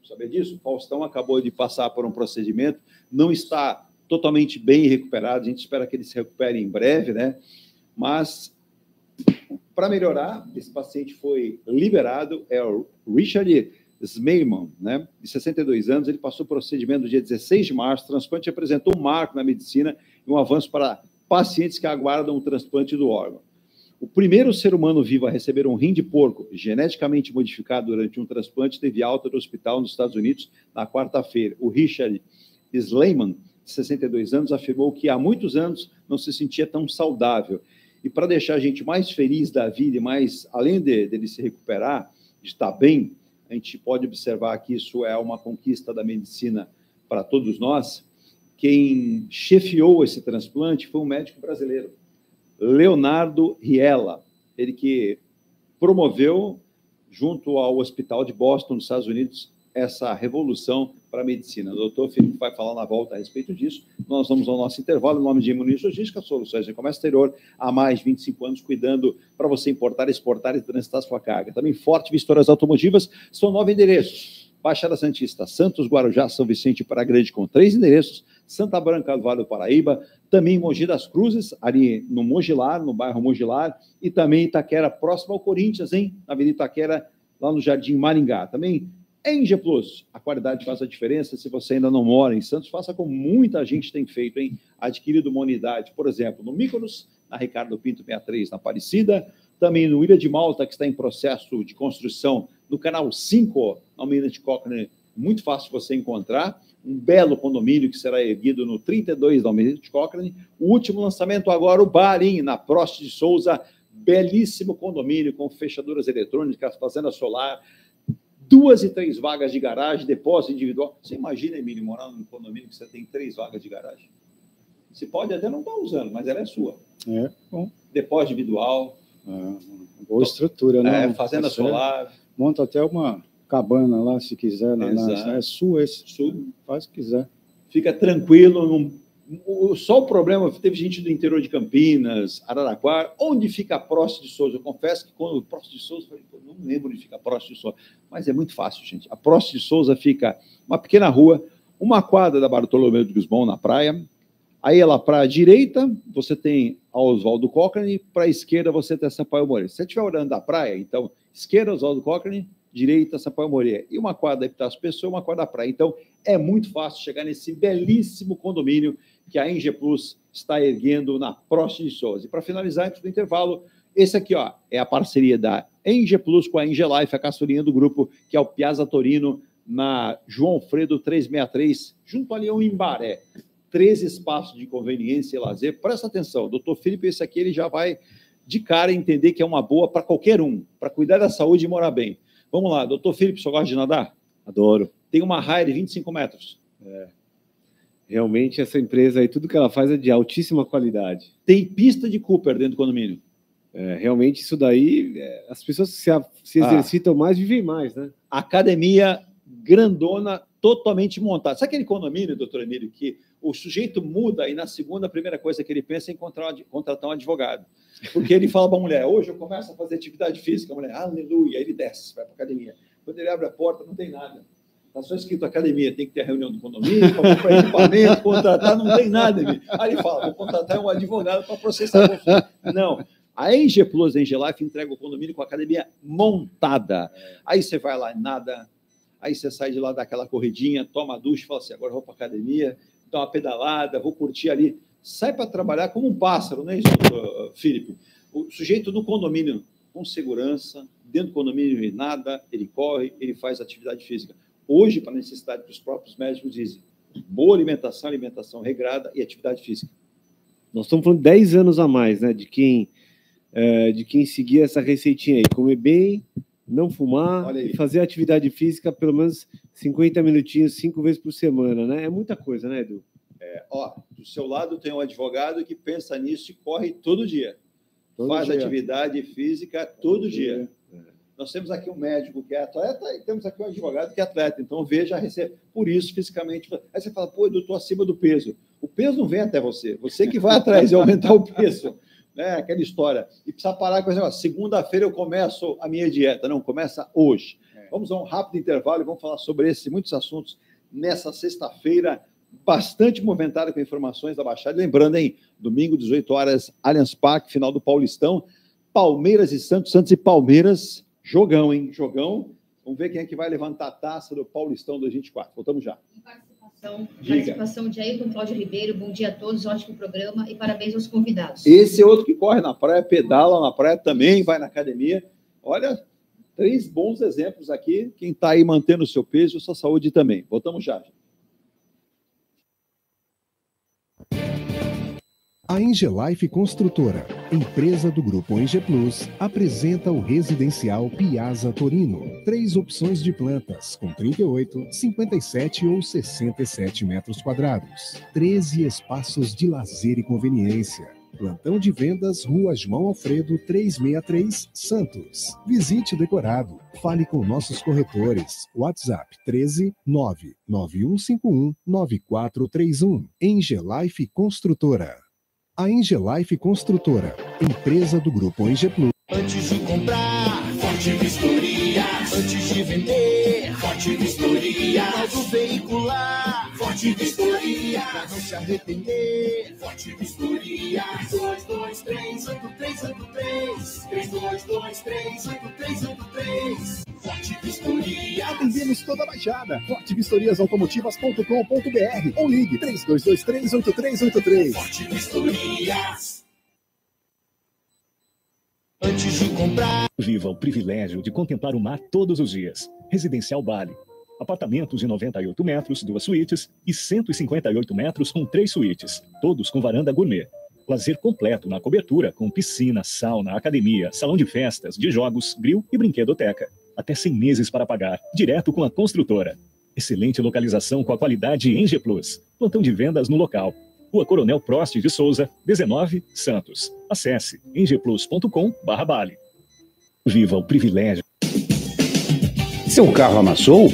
Saber disso? O Faustão acabou de passar por um procedimento, não está totalmente bem recuperado, a gente espera que ele se recupere em breve, né? Mas, para melhorar, esse paciente foi liberado, é o Richard Smeyman, né, de 62 anos, ele passou o procedimento no dia 16 de março, o transplante representou um marco na medicina e um avanço para pacientes que aguardam o transplante do órgão. O primeiro ser humano vivo a receber um rim de porco geneticamente modificado durante um transplante teve alta do hospital nos Estados Unidos na quarta-feira. O Richard Smeyman, de 62 anos, afirmou que há muitos anos não se sentia tão saudável. E para deixar a gente mais feliz da vida e mais, além dele se recuperar, de estar bem, a gente pode observar que isso é uma conquista da medicina para todos nós. Quem chefiou esse transplante foi um médico brasileiro, Leonardo Riella, ele que promoveu, junto ao Hospital de Boston, nos Estados Unidos, essa revolução para a medicina. O doutor Felipe vai falar na volta a respeito disso. Nós vamos ao nosso intervalo, em nome de Imuniz Logística, soluções de comércio exterior, há mais de 25 anos, cuidando para você importar, exportar e transitar sua carga. Também Forte Vistoras Automotivas, são 9 endereços. Baixada Santista, Santos, Guarujá, São Vicente e Praia Grande, com 3 endereços. Santa Branca do Vale do Paraíba, também Mogi das Cruzes, ali no Mogilar, no bairro Mogilar, e também Itaquera, próximo ao Corinthians, hein? Na Avenida Itaquera, lá no Jardim Maringá. Também ENGE Plus, a qualidade faz a diferença. Se você ainda não mora em Santos, faça como muita gente tem feito, hein? Adquirido uma unidade, por exemplo, no Mykonos, na Ricardo Pinto 63, na Aparecida, também no Ilha de Malta, que está em processo de construção, no Canal 5, na Almirante Cochrane, muito fácil você encontrar, um belo condomínio que será erguido no 32 da Almirante Cochrane. O último lançamento agora, o Barim, na Prost de Souza, belíssimo condomínio com fechaduras eletrônicas, fazenda solar, 2 e 3 vagas de garagem, depósito individual. Você imagina, Emílio, morar num condomínio que você tem 3 vagas de garagem? Você pode até não estar usando, mas ela é sua. É, bom. Depósito individual. Boa estrutura, né? Fazenda solar. Monta até uma cabana lá, se quiser. É sua, faz o que quiser. Fica tranquilo. Só o problema, teve gente do interior de Campinas, Araraquara, onde fica a Prost de Souza. Eu confesso que quando o Prost de Souza, eu falei, não lembro onde fica a Prost de Souza, mas é muito fácil, gente. A Prost de Souza fica uma pequena rua, uma quadra da Bartolomeu de Guzmão, na praia. Aí ela para a direita, você tem a Oswaldo Cochrane, para a esquerda você tem a Sampaio Moreira. Se você estiver olhando da praia, então, esquerda, Oswaldo Cochrane, direita, Sampaio Moreira. E uma quadra da Epitácio Pessoa, uma quadra da praia. Então, é muito fácil chegar nesse belíssimo condomínio que a ENGE Plus está erguendo na Prost de Souza. E para finalizar, antes do intervalo, esse aqui, ó, é a parceria da Eng Plus com a Engelife, a caçulinha do grupo, que é o Piazza Torino, na João Alfredo 363, junto ali ao Imbaré. 13 espaços de conveniência e lazer. Presta atenção, doutor Felipe, esse aqui ele já vai de cara entender que é uma boa para qualquer um, para cuidar da saúde e morar bem. Vamos lá, doutor Felipe, você gosta de nadar? Adoro. Tem uma raia de 25 metros. Realmente, essa empresa aí, tudo que ela faz é de altíssima qualidade. Tem pista de Cooper dentro do condomínio. Realmente, isso daí, as pessoas que se exercitam mais, vivem mais, né? Academia grandona, totalmente montada. Sabe aquele condomínio, doutor Emílio, que o sujeito muda e na segunda, a primeira coisa que ele pensa é em contratar um advogado. Porque ele fala para a mulher, hoje eu começo a fazer atividade física, a mulher, aleluia, aí ele desce, vai para a academia. Quando ele abre a porta, não tem nada. Está só escrito academia, tem que ter a reunião do condomínio, para comprar equipamento, contratar, não tem nada. Emílio. Aí ele fala, vou contratar um advogado para processar você. Não. A Eng Plus, a Engelife, entrega o condomínio com a academia montada. Aí você vai lá, nada, aí você sai de lá, dá aquela corridinha, toma a ducha e fala assim, agora eu vou para a academia, dá uma pedalada, vou curtir ali. Sai para trabalhar como um pássaro, não é isso, Felipe? O sujeito no condomínio, com segurança, dentro do condomínio, nada, ele corre, ele faz atividade física. Hoje, para a necessidade que os próprios médicos dizem, boa alimentação, alimentação regrada e atividade física. Nós estamos falando de 10 anos a mais, né, de quem seguir essa receitinha aí, comer bem, não fumar e fazer atividade física pelo menos 50 minutinhos, 5 vezes por semana, né? É muita coisa, né, Edu? Do seu lado tem um advogado que pensa nisso e corre todo dia. Faz atividade física todo dia. Nós temos aqui um médico que é atleta e temos aqui um advogado que é atleta. Então, veja, recebe por isso fisicamente. Aí você fala, pô, eu estou acima do peso. O peso não vem até você. Você que vai atrás de aumentar o peso. Né? Aquela história. E precisa parar com essa segunda-feira eu começo a minha dieta. Não, começa hoje. Vamos a um rápido intervalo e vamos falar sobre esses e muitos assuntos nessa sexta-feira, bastante movimentada com informações da Baixada. Lembrando, hein, domingo, 18 horas, Allianz Parque, final do Paulistão. Palmeiras e Santos, Santos e Palmeiras. Jogão, hein? Jogão. Vamos ver quem é que vai levantar a taça do Paulistão 2024. Voltamos já. Participação de Ailton Cláudio Ribeiro. Bom dia a todos, ótimo programa e parabéns aos convidados. Esse é outro que corre na praia, pedala na praia também, vai na academia. Olha, 3 bons exemplos aqui. Quem está aí mantendo o seu peso e a sua saúde também. Voltamos já. A Engelife Construtora, empresa do Grupo Eng Plus, apresenta o residencial Piazza Torino. 3 opções de plantas, com 38, 57 ou 67 metros quadrados. 13 espaços de lazer e conveniência. Plantão de vendas, Rua João Alfredo, 363, Santos. Visite o decorado. Fale com nossos corretores. WhatsApp 13 99151 9431. Engelife Construtora. A Engelife Construtora, empresa do Grupo Eng Plus. Antes de comprar, Forte Vistoria. Antes de vender, Forte Vistoria. Novo veicular, Forte Vistoria. Pra não se arrepender, Forte Vistoria. 3223-8383. 3223-8383. Forte Vistoria. Atendemos toda a Baixada. fortevistoriasautomotivas.com.br ou ligue 3223-8383. Forte Vistorias. Antes de comprar. Viva o privilégio de contemplar o mar todos os dias. Residencial Bali. Apartamentos de 98 metros, 2 suítes e 158 metros com 3 suítes, todos com varanda gourmet. Lazer completo na cobertura, com piscina, sauna, academia, salão de festas, de jogos, grill e brinquedoteca. Até 100 meses para pagar, direto com a construtora. Excelente localização com a qualidade Eng Plus. Plantão de vendas no local. Rua Coronel Prost de Souza, 19, Santos. Acesse engplus.com/Bali. Viva o privilégio. Seu carro amassou?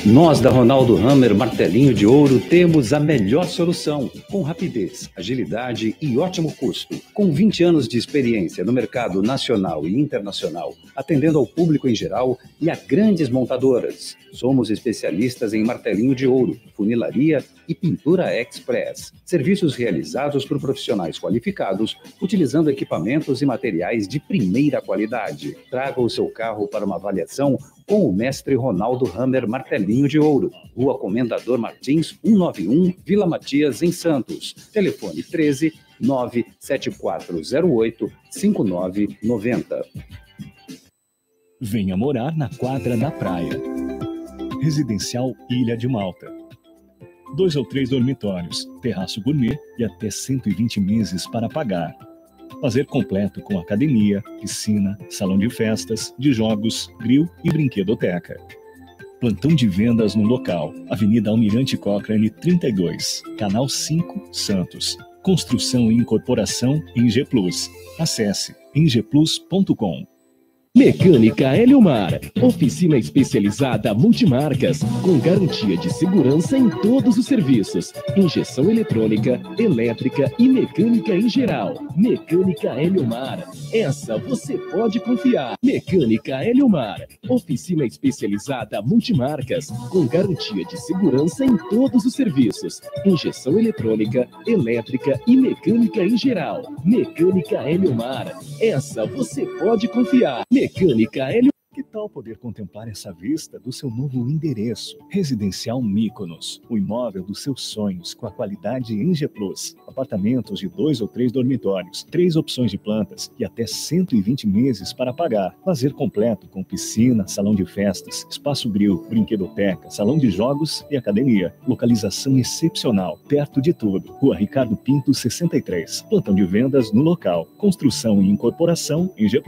Nós da Ronaldo Hammer Martelinho de Ouro temos a melhor solução, com rapidez, agilidade e ótimo custo. Com 20 anos de experiência no mercado nacional e internacional, atendendo ao público em geral e a grandes montadoras. Somos especialistas em martelinho de ouro, funilaria e pintura express. Serviços realizados por profissionais qualificados, utilizando equipamentos e materiais de primeira qualidade. Traga o seu carro para uma avaliação com o mestre Ronaldo Hammer Martelinho de Ouro. Rua Comendador Martins, 191, Vila Matias, em Santos. Telefone 13 97408 5990. Venha morar na quadra da praia. Residencial Ilha de Malta. 2 ou 3 dormitórios, terraço gourmet e até 120 meses para pagar. Lazer completo com academia, piscina, salão de festas, de jogos, grill e brinquedoteca. Plantão de vendas no local. Avenida Almirante Cochrane 32, Canal 5, Santos. Construção e incorporação em G+. Acesse engplus.com. Mecânica Eliomar, oficina especializada multimarcas, com garantia de segurança em todos os serviços, injeção eletrônica, elétrica e mecânica em geral. Mecânica Eliomar, essa você pode confiar. Mecânica Eliomar, oficina especializada multimarcas, com garantia de segurança em todos os serviços, injeção eletrônica, elétrica e mecânica em geral. Mecânica Eliomar, essa você pode confiar. Mecânica Hélio. Que tal poder contemplar essa vista do seu novo endereço? Residencial Mykonos, o imóvel dos seus sonhos com a qualidade em G+. Apartamentos de 2 ou 3 dormitórios, 3 opções de plantas e até 120 meses para pagar. Lazer completo com piscina, salão de festas, espaço grill, brinquedoteca, salão de jogos e academia. Localização excepcional, perto de tudo. Rua Ricardo Pinto, 63. Plantão de vendas no local. Construção e incorporação em G+.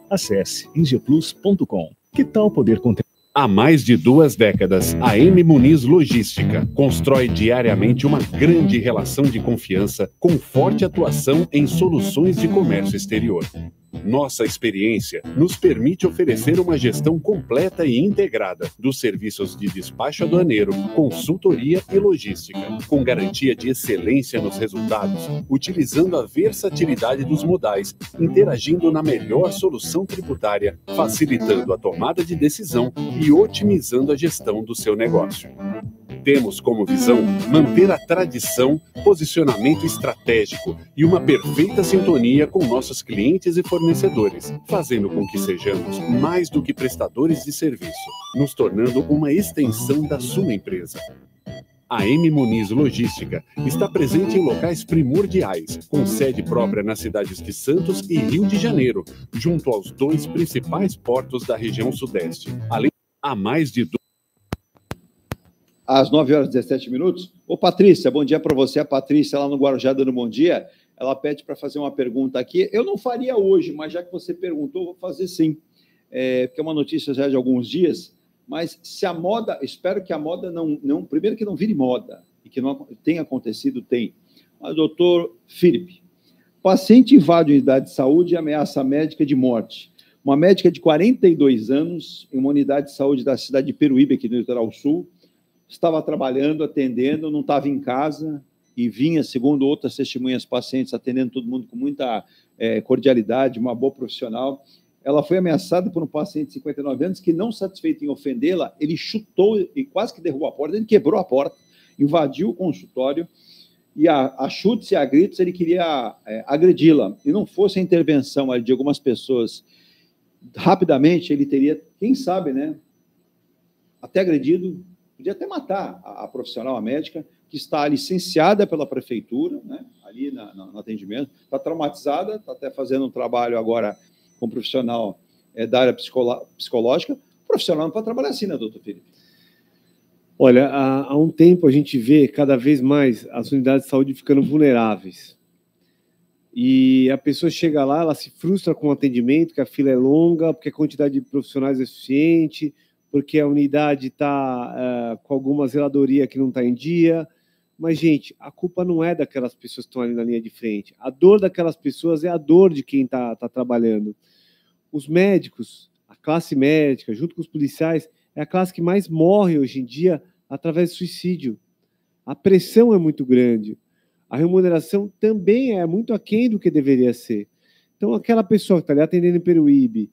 Acesse engplus.com. Que tal poder contemplar? Há mais de 2 décadas, a M. Muniz Logística constrói diariamente uma grande relação de confiança com forte atuação em soluções de comércio exterior. Nossa experiência nos permite oferecer uma gestão completa e integrada dos serviços de despacho aduaneiro, consultoria e logística, com garantia de excelência nos resultados, utilizando a versatilidade dos modais, interagindo na melhor solução tributária, facilitando a tomada de decisão e otimizando a gestão do seu negócio. Temos como visão manter a tradição, posicionamento estratégico e uma perfeita sintonia com nossos clientes e fornecedores, fazendo com que sejamos mais do que prestadores de serviço, nos tornando uma extensão da sua empresa. A M. Muniz Logística está presente em locais primordiais, com sede própria nas cidades de Santos e Rio de Janeiro, junto aos 2 principais portos da região sudeste. Além, há mais de às 9h17. Ô, Patrícia, bom dia para você. A Patrícia, lá no Guarujá, dando bom dia. Ela pede para fazer uma pergunta aqui. Eu não faria hoje, mas já que você perguntou, vou fazer sim. Porque é uma notícia já de alguns dias. Mas se a moda... Espero que a moda não primeiro, que não vire moda. E que não tenha acontecido, tem. Mas, doutor Felipe, paciente invade unidade de saúde e ameaça médica de morte. Uma médica de 42 anos, em uma unidade de saúde da cidade de Peruíbe, aqui no Litoral Sul, estava trabalhando, atendendo, não estava em casa e vinha, segundo outras testemunhas pacientes, atendendo todo mundo com muita cordialidade, uma boa profissional. Ela foi ameaçada por um paciente de 59 anos que, não satisfeito em ofendê-la, ele chutou e quase que derrubou a porta, ele quebrou a porta, invadiu o consultório e a chutes e a gritos ele queria agredi-la. E não fosse a intervenção de algumas pessoas, rapidamente ele teria, quem sabe, né, até agredido, podia até matar a profissional, a médica, que está licenciada pela prefeitura, né, ali no atendimento, está traumatizada, está até fazendo um trabalho agora com um profissional da área psicológica. Profissional não pode trabalhar assim, né, doutor Felipe? Olha, há um tempo a gente vê cada vez mais as unidades de saúde ficando vulneráveis. E a pessoa chega lá, ela se frustra com o atendimento, que a fila é longa, porque a quantidade de profissionais é suficiente, porque a unidade está com alguma zeladoria que não está em dia. Mas, gente, a culpa não é daquelas pessoas que estão ali na linha de frente. A dor daquelas pessoas é a dor de quem está trabalhando. Os médicos, a classe médica, junto com os policiais, é a classe que mais morre hoje em dia através de suicídio. A pressão é muito grande. A remuneração também é muito aquém do que deveria ser. Então, aquela pessoa que está ali atendendo em Peruíbe,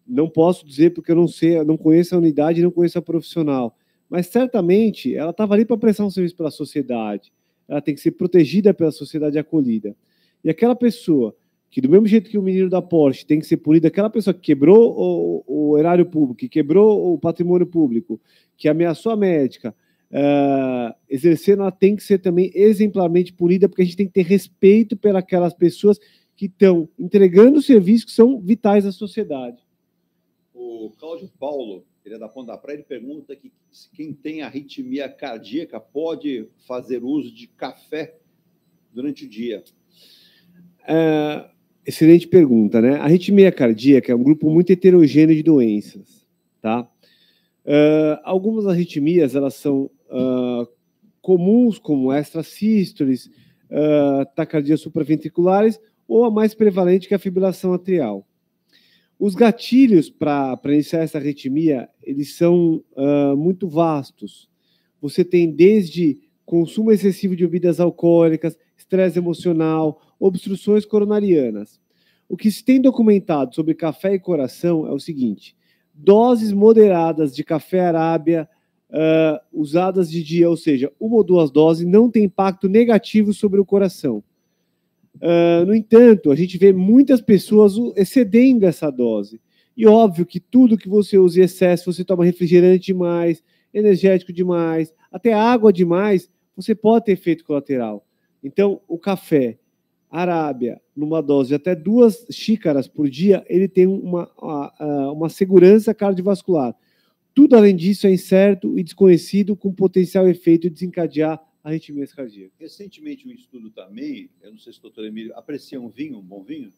não posso dizer porque eu não sei, não conheço a unidade, não conheço a profissional, mas certamente ela estava ali para prestar um serviço pela sociedade. Ela tem que ser protegida pela sociedade acolhida. E aquela pessoa que, do mesmo jeito que o menino da Porsche tem que ser punida, aquela pessoa que quebrou o erário público, que quebrou o patrimônio público, que ameaçou a médica, exercendo, ela tem que ser também exemplarmente punida, porque a gente tem que ter respeito pelas pessoas que estão entregando serviços que são vitais à sociedade. O Cláudio Paulo, ele é da Ponta da Praia, ele pergunta que quem tem arritmia cardíaca pode fazer uso de café durante o dia. Excelente pergunta, né? A arritmia cardíaca é um grupo muito heterogêneo de doenças, tá? Algumas arritmias, elas são comuns, como extrasístoles, taquicardias supraventriculares, ou a mais prevalente, que é a fibrilação atrial. Os gatilhos para iniciar essa arritmia, eles são muito vastos. Você tem desde consumo excessivo de bebidas alcoólicas, estresse emocional, obstruções coronarianas. O que se tem documentado sobre café e coração é o seguinte: doses moderadas de café arábia usadas de dia, ou seja, 1 ou 2 doses, não tem impacto negativo sobre o coração. No entanto, a gente vê muitas pessoas excedendo essa dose. E óbvio que tudo que você usa em excesso, você toma refrigerante demais, energético demais, até água demais, você pode ter efeito colateral. Então, o café arábia, numa dose de até 2 xícaras por dia, ele tem uma segurança cardiovascular. Tudo além disso é incerto e desconhecido, com potencial efeito de desencadear arritmias cardíacas. Recentemente, um estudo também, eu não sei se o doutor Emílio aprecia um bom vinho,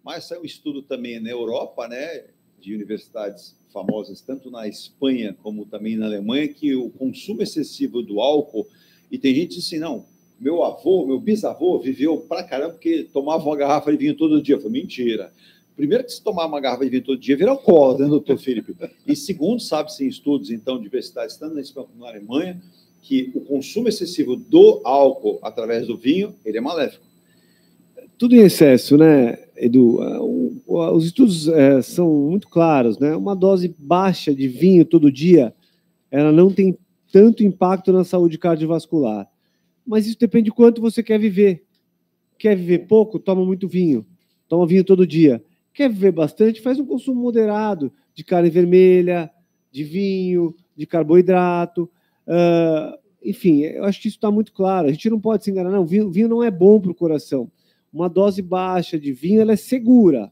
mas saiu um estudo também na Europa, né, de universidades famosas, tanto na Espanha como também na Alemanha, que o consumo excessivo do álcool, e tem gente que diz assim, não, meu bisavô viveu pra caramba porque tomava uma garrafa de vinho todo dia. Eu falei, mentira. Primeiro que se tomar uma garrafa de vinho todo dia, vira alcoólatra, né, doutor Felipe? E segundo, sabe-se em estudos, então, de universidades, tanto na Espanha como na Alemanha, que o consumo excessivo do álcool através do vinho, ele é maléfico. Tudo em excesso, né, Edu? Os estudos são muito claros, né? Uma dose baixa de vinho todo dia, ela não tem tanto impacto na saúde cardiovascular. Mas isso depende de quanto você quer viver. Quer viver pouco? Toma muito vinho. Toma vinho todo dia. Quer viver bastante? Faz um consumo moderado de carne vermelha, de vinho, de carboidrato. Enfim, eu acho que isso está muito claro. A gente não pode se enganar, não. Vinho não é bom para o coração. Uma dose baixa de vinho, ela é segura,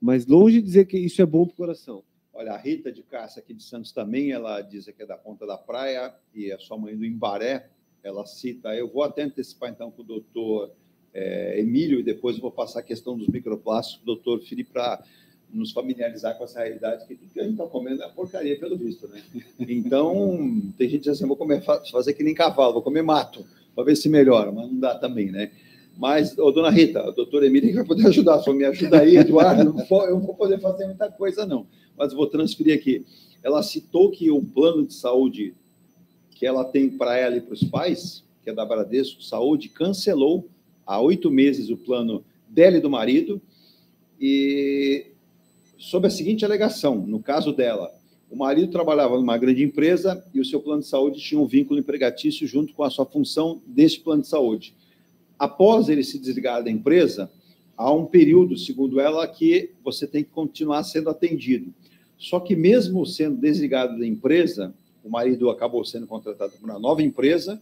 mas longe de dizer que isso é bom para o coração. Olha, a Rita de Cássia, aqui de Santos também, ela diz que é da Ponta da Praia, e a sua mãe do Embaré, ela cita, eu vou até antecipar então com o doutor Emílio, e depois eu vou passar a questão dos microplásticos, doutor Felipe, para nos familiarizar com essa realidade, que tudo que a gente está comendo é porcaria, pelo visto, né? Então, tem gente que diz assim, vou fazer que nem cavalo, vou comer mato, para ver se melhora, mas não dá também, né? Mas, dona Rita, o doutor Emílio vai poder ajudar, só me ajuda aí, Eduardo, eu não vou poder fazer muita coisa, não, mas vou transferir aqui. Ela citou que o plano de saúde que ela tem para ela e para os pais, que é da Bradesco Saúde, cancelou há 8 meses o plano dela e do marido, e sob a seguinte alegação, no caso dela, o marido trabalhava numa grande empresa e o seu plano de saúde tinha um vínculo empregatício junto com a sua função deste plano de saúde. Após ele se desligar da empresa, há um período, segundo ela, que você tem que continuar sendo atendido. Só que mesmo sendo desligado da empresa, o marido acabou sendo contratado por uma nova empresa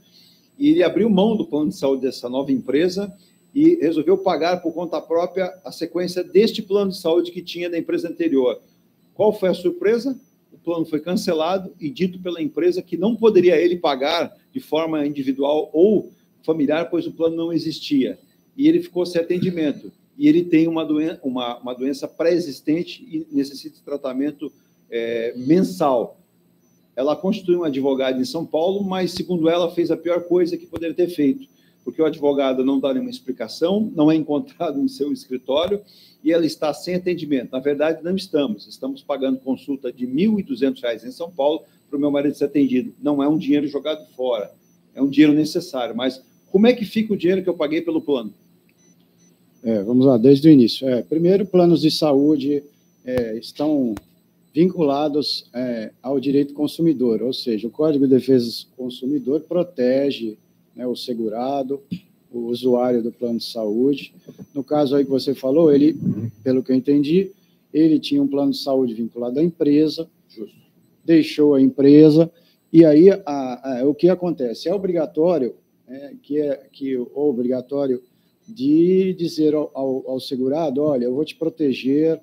e ele abriu mão do plano de saúde dessa nova empresa e resolveu pagar por conta própria a sequência deste plano de saúde que tinha da empresa anterior. Qual foi a surpresa? O plano foi cancelado e dito pela empresa que não poderia ele pagar de forma individual ou familiar, pois o plano não existia. E ele ficou sem atendimento. E ele tem uma doença pré-existente e necessita de tratamento mensal. Ela constituiu um advogado em São Paulo, mas, segundo ela, fez a pior coisa que poderia ter feito, porque o advogado não dá nenhuma explicação, não é encontrado no seu escritório e ela está sem atendimento. Na verdade, não estamos pagando consulta de R$ 1.200 em São Paulo para o meu marido ser atendido. Não é um dinheiro jogado fora, é um dinheiro necessário, mas como é que fica o dinheiro que eu paguei pelo plano? Vamos lá, desde o início. Primeiro, planos de saúde estão vinculados ao direito do consumidor, ou seja, o Código de Defesa do Consumidor protege, né, o segurado, o usuário do plano de saúde. No caso aí que você falou, ele, pelo que eu entendi, ele tinha um plano de saúde vinculado à empresa, deixou a empresa, e aí o que acontece? É obrigatório, obrigatório de dizer ao segurado, olha, eu vou te proteger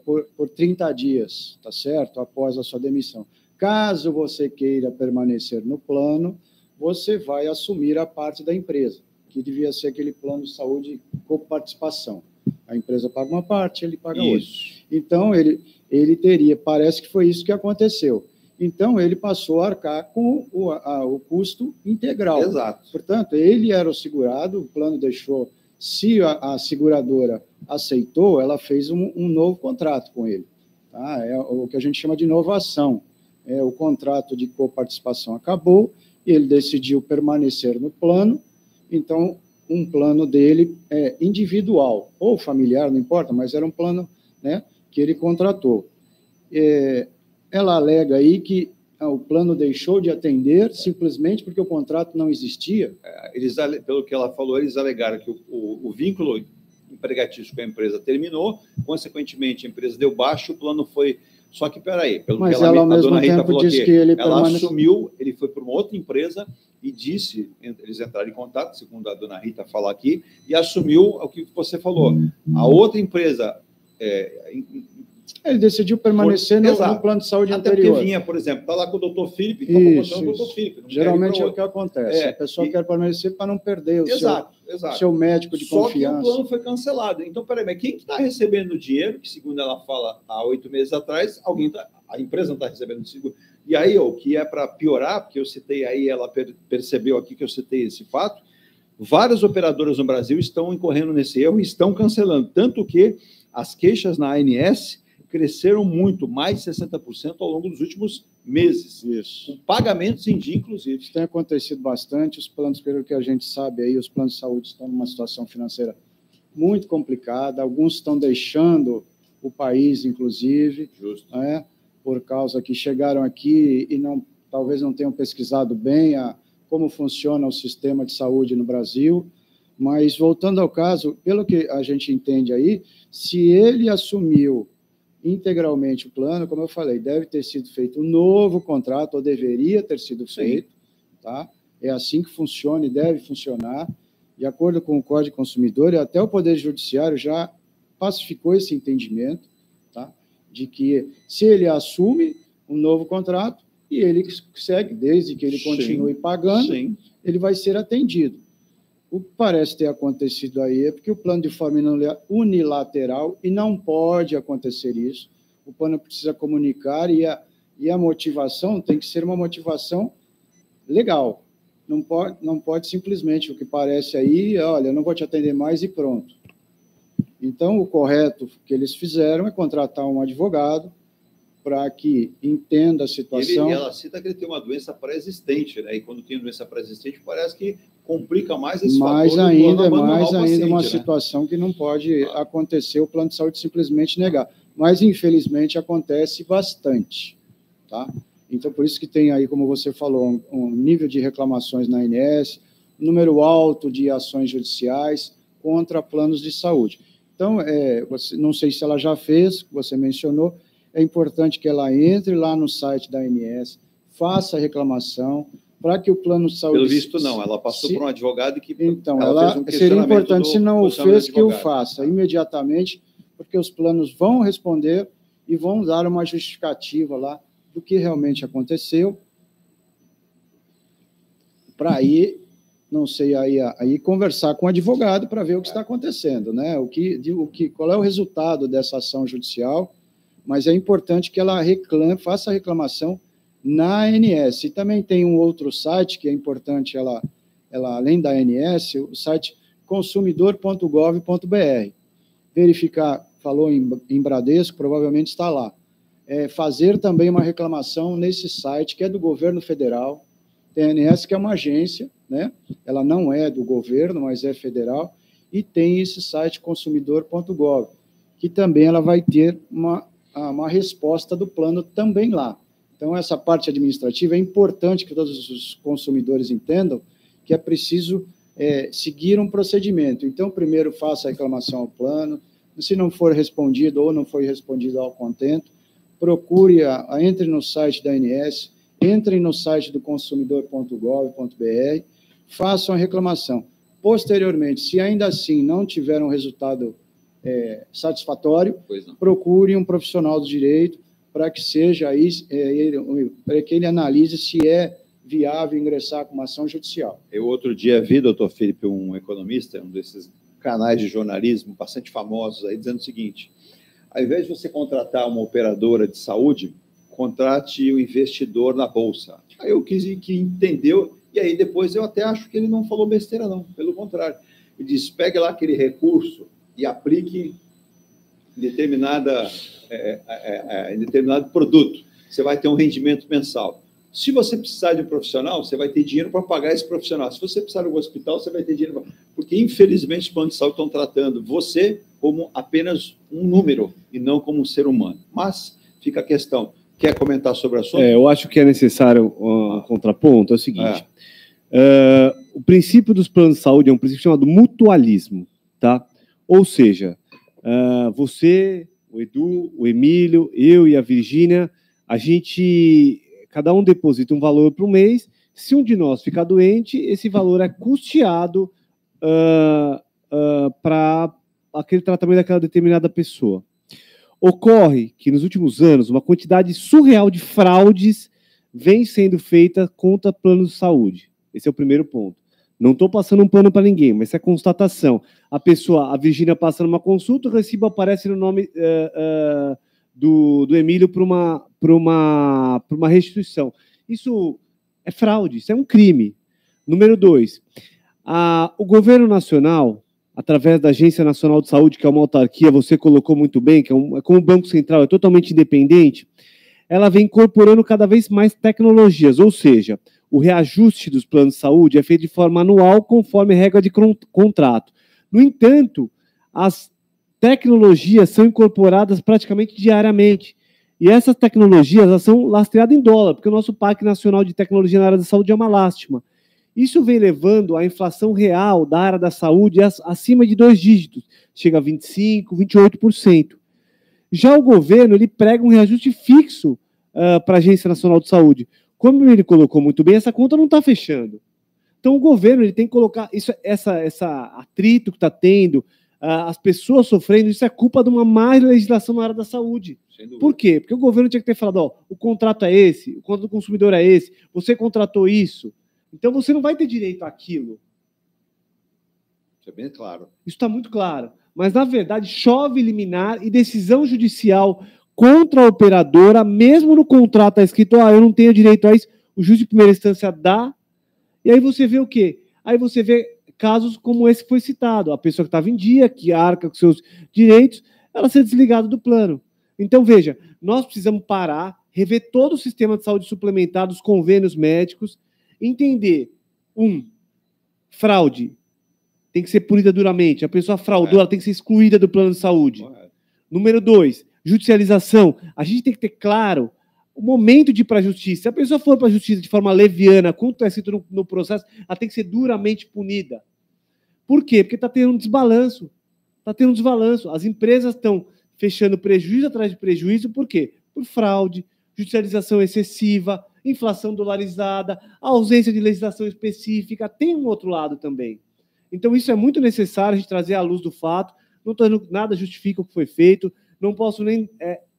por 30 dias, tá certo? Após a sua demissão. Caso você queira permanecer no plano, você vai assumir a parte da empresa, que devia ser aquele plano de saúde com participação. A empresa paga uma parte, ele paga outra. Então, ele teria, parece que foi isso que aconteceu. Então, ele passou a arcar com o custo integral. Exato. Portanto, ele era o segurado, o plano deixou, se a seguradora aceitou, ela fez um novo contrato com ele. Tá? É o que a gente chama de inovação. O contrato de coparticipação acabou e ele decidiu permanecer no plano, então um plano dele é individual, ou familiar, não importa, mas era um plano, né, que ele contratou. Ela alega aí que o plano deixou de atender simplesmente porque o contrato não existia. Pelo que ela falou, eles alegaram que o vínculo empregatício com a empresa terminou, consequentemente a empresa deu baixa, o plano foi... Só que, peraí, pelo mas que ela, ao mesmo tempo disse que ele assumiu, ele foi para uma outra empresa e disse, eles entraram em contato, segundo a dona Rita falar aqui, e assumiu o que você falou. A outra empresa... ele decidiu permanecer no plano de saúde até anterior. Até porque vinha, por exemplo, está lá com o doutor Felipe, então vou botar o doutor Felipe. Geralmente é o que acontece. A pessoa quer permanecer para não perder o seu médico de confiança. Só que o plano foi cancelado. Então, peraí, mas quem está recebendo o dinheiro, que segundo ela fala, há 8 meses atrás, a empresa não está recebendo o seguro. E aí, o que é para piorar, porque eu citei aí, ela percebeu aqui que eu citei esse fato, várias operadoras no Brasil estão incorrendo nesse erro e estão cancelando. Tanto que as queixas na ANS cresceram muito, mais de 60% ao longo dos últimos meses. Isso. Com pagamentos em dia, inclusive. Isso tem acontecido bastante. Os planos, pelo que a gente sabe aí, os planos de saúde estão numa situação financeira muito complicada. Alguns estão deixando o país, inclusive, por causa que chegaram aqui e talvez não tenham pesquisado bem como funciona o sistema de saúde no Brasil. Mas, voltando ao caso, pelo que a gente entende aí, se ele assumiu integralmente o plano, como eu falei, deve ter sido feito um novo contrato, ou deveria ter sido feito, tá? É assim que funciona e deve funcionar, de acordo com o Código Consumidor, e até o Poder Judiciário já pacificou esse entendimento, tá? De que se ele assume um novo contrato e ele segue, desde que ele continue pagando, ele vai ser atendido. O que parece ter acontecido aí é porque o plano de forma unilateral, e não pode acontecer isso, o plano precisa comunicar e a motivação tem que ser uma motivação legal. Não pode simplesmente, o que parece aí, olha, eu não vou te atender mais e pronto. Então, o correto que eles fizeram é contratar um advogado para que entenda a situação. Ela cita que ele tem uma doença pré-existente, né? E quando tem doença pré-existente, parece que complica mais esse fator. Mais ainda uma situação que não pode acontecer, o plano de saúde simplesmente negar. Mas, infelizmente, acontece bastante, tá? Então, por isso que tem aí, como você falou, um nível de reclamações na ANS, um número alto de ações judiciais contra planos de saúde. Então, não sei se ela já fez, você mencionou, é importante que ela entre lá no site da ANS, faça a reclamação, para que o plano de saúde... Pelo visto, não. Ela passou por um advogado que... Então, seria importante, se não o fez, que o faça imediatamente, porque os planos vão responder e vão dar uma justificativa lá do que realmente aconteceu, para aí, não sei, aí conversar com o advogado para ver o que está acontecendo, né? Qual é o resultado dessa ação judicial, mas é importante que ela faça a reclamação na ANS. E também tem um outro site que é importante, ela além da ANS, o site consumidor.gov.br. Verificar, falou em Bradesco, provavelmente está lá. Fazer também uma reclamação nesse site, que é do governo federal. Tem a ANS, que é uma agência, né? Ela não é do governo, mas é federal, e tem esse site consumidor.gov, que também ela vai ter uma resposta do plano também lá. Então, essa parte administrativa é importante que todos os consumidores entendam que é preciso seguir um procedimento. Então, primeiro faça a reclamação ao plano, se não for respondido ou não foi respondido ao contento, procure, entre no site da ANS, entre no site do consumidor.gov.br, façam a reclamação. Posteriormente, se ainda assim não tiver um resultado satisfatório, procure um profissional do direito para que seja aí, para que ele analise se é viável ingressar com uma ação judicial. Eu outro dia vi, doutor Felipe, um economista, um desses canais de jornalismo bastante famosos aí, dizendo o seguinte: ao invés de você contratar uma operadora de saúde, contrate o investidor na bolsa. Aí eu quis que entendeu, e aí depois eu até acho que ele não falou besteira, não, pelo contrário. Ele diz: pegue lá aquele recurso e aplique em determinado produto. Você vai ter um rendimento mensal. Se você precisar de um profissional, você vai ter dinheiro para pagar esse profissional. Se você precisar de um hospital, você vai ter dinheiro para... Porque, infelizmente, os planos de saúde estão tratando você como apenas um número e não como um ser humano. Mas fica a questão. Quer comentar sobre o assunto? Eu acho que é necessário um contraponto. É o seguinte. O princípio dos planos de saúde é um princípio chamado mutualismo. Tá? Ou seja, você, o Edu, o Emílio, eu e a Virgínia, cada um deposita um valor por mês. Se um de nós ficar doente, esse valor é custeado para aquele tratamento daquela determinada pessoa. Ocorre que, nos últimos anos, uma quantidade surreal de fraudes vem sendo feita contra planos de saúde. Esse é o primeiro ponto. Não estou passando um pano para ninguém, mas essa é a constatação. A Virgínia passa numa consulta, o recibo aparece no nome do Emílio para uma restituição. Isso é fraude, isso é um crime. Número 2, o governo nacional, através da Agência Nacional de Saúde, que é uma autarquia, você colocou muito bem, que é como o Banco Central, é totalmente independente, ela vem incorporando cada vez mais tecnologias, ou seja, o reajuste dos planos de saúde é feito de forma anual, conforme regra de contrato. No entanto, as tecnologias são incorporadas praticamente diariamente. E essas tecnologias elas são lastreadas em dólar, porque o nosso Parque Nacional de Tecnologia na área da saúde é uma lástima. Isso vem levando a inflação real da área da saúde acima de 2 dígitos, chega a 25%, 28%. Já o governo ele prega um reajuste fixo para a Agência Nacional de Saúde. Como ele colocou muito bem, essa conta não está fechando. Então, o governo ele tem que colocar essa atrito que está tendo, as pessoas sofrendo, isso é culpa de uma má legislação na área da saúde. Por quê? Porque o governo tinha que ter falado, o contrato é esse, o contrato do consumidor é esse, você contratou isso, então você não vai ter direito àquilo. Isso é bem claro. Isso está muito claro. Mas, na verdade, chove liminar e decisão judicial contra a operadora, mesmo no contrato está escrito, eu não tenho direito a isso, o juiz de primeira instância dá, e aí você vê o quê? Aí você vê casos como esse que foi citado, a pessoa que estava em dia, que arca com seus direitos, ela ser desligada do plano. Então, veja, nós precisamos parar, rever todo o sistema de saúde suplementar, dos convênios médicos, entender, fraude tem que ser punida duramente, a pessoa fraudou, ela tem que ser excluída do plano de saúde. Número 2, judicialização. A gente tem que ter claro o momento de ir para a justiça. Se a pessoa for para a justiça de forma leviana, como está escrito no processo, ela tem que ser duramente punida. Por quê? Porque está tendo um desbalanço. Está tendo um desbalanço. As empresas estão fechando prejuízo atrás de prejuízo. Por quê? Por fraude, judicialização excessiva, inflação dolarizada, ausência de legislação específica. Tem um outro lado também. Então, isso é muito necessário a gente trazer à luz do fato. Não estou dizendo que nada justifica o que foi feito. Não posso nem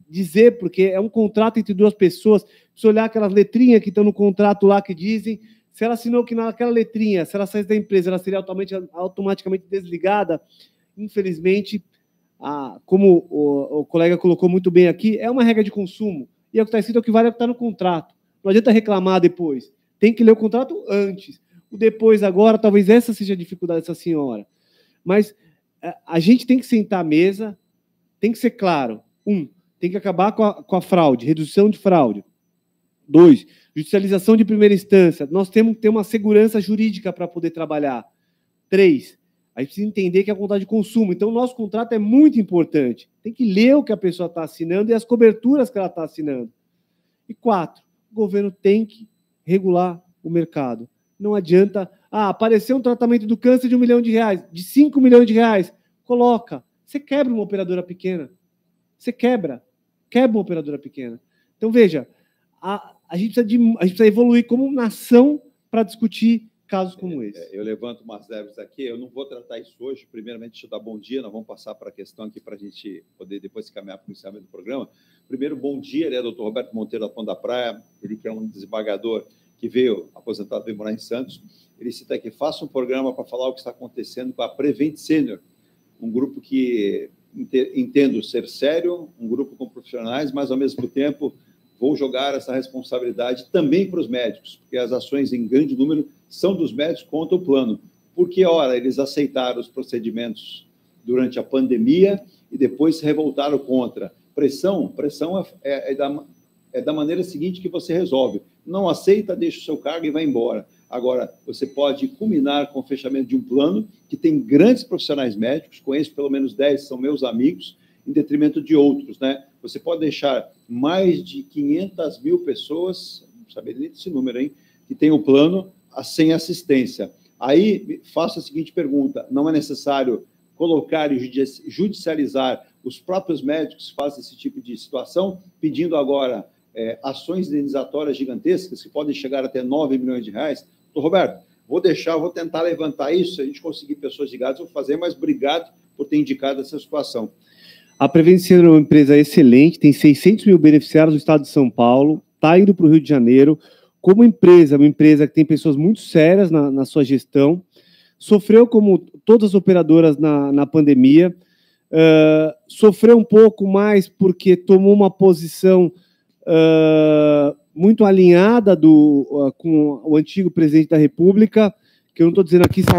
dizer, porque é um contrato entre duas pessoas. Se olhar aquelas letrinhas que estão no contrato lá que dizem, se ela assinou que naquela letrinha, se ela saísse da empresa, ela seria automaticamente desligada. Infelizmente, como o colega colocou muito bem aqui, é uma regra de consumo. E é o que está escrito, é o que vale é o que está no contrato. Não adianta reclamar depois. Tem que ler o contrato antes. O depois, agora, talvez essa seja a dificuldade dessa senhora. Mas a gente tem que sentar à mesa, tem que ser claro. Tem que acabar com a fraude, redução de fraude. 2, judicialização de primeira instância. Nós temos que ter uma segurança jurídica para poder trabalhar. 3, a gente precisa entender que é a vontade de consumo. Então, o nosso contrato é muito importante. Tem que ler o que a pessoa está assinando e as coberturas que ela está assinando. E 4, o governo tem que regular o mercado. Não adianta, apareceu um tratamento do câncer de R$1 milhão, de R$5 milhões, coloca. Você quebra uma operadora pequena. Você quebra uma operadora pequena. Então, veja, a gente precisa evoluir como nação para discutir casos como esse. Eu levanto umas leves aqui, eu não vou tratar isso hoje. Primeiramente, deixa eu dar bom dia, nós vamos passar para a questão aqui para a gente poder depois caminhar para o iniciamento do programa. Primeiro, bom dia, ele é o doutor Roberto Monteiro da Ponta da Praia, ele que é um desembargador que veio aposentado, veio morar em Santos. Ele cita aqui, faça um programa para falar o que está acontecendo com a Prevent Senior, um grupo que entendo ser sério, um grupo com profissionais, mas, ao mesmo tempo, vou jogar essa responsabilidade também para os médicos, porque as ações em grande número são dos médicos contra o plano. Porque, ora, eles aceitaram os procedimentos durante a pandemia e depois se revoltaram contra. Pressão é da maneira seguinte que você resolve. Não aceita, deixa o seu cargo e vai embora. Agora, você pode culminar com o fechamento de um plano que tem grandes profissionais médicos, conheço pelo menos 10, são meus amigos, em detrimento de outros, né? Você pode deixar mais de 500 mil pessoas, não saber nem desse número, hein, que tem o plano sem assistência. Aí, faço a seguinte pergunta, não é necessário colocar e judicializar os próprios médicos que fazem esse tipo de situação, pedindo agora ações indenizatórias gigantescas, que podem chegar até 9 milhões de reais? Doutor Roberto, vou tentar levantar isso, se a gente conseguir pessoas ligadas, vou fazer, mas obrigado por ter indicado essa situação. A Prevent Senior é uma empresa excelente, tem 600 mil beneficiários no estado de São Paulo, está indo para o Rio de Janeiro. Como empresa, uma empresa que tem pessoas muito sérias na sua gestão, sofreu como todas as operadoras na pandemia, sofreu um pouco mais porque tomou uma posição muito alinhada com o antigo presidente da República, que eu não estou dizendo aqui, são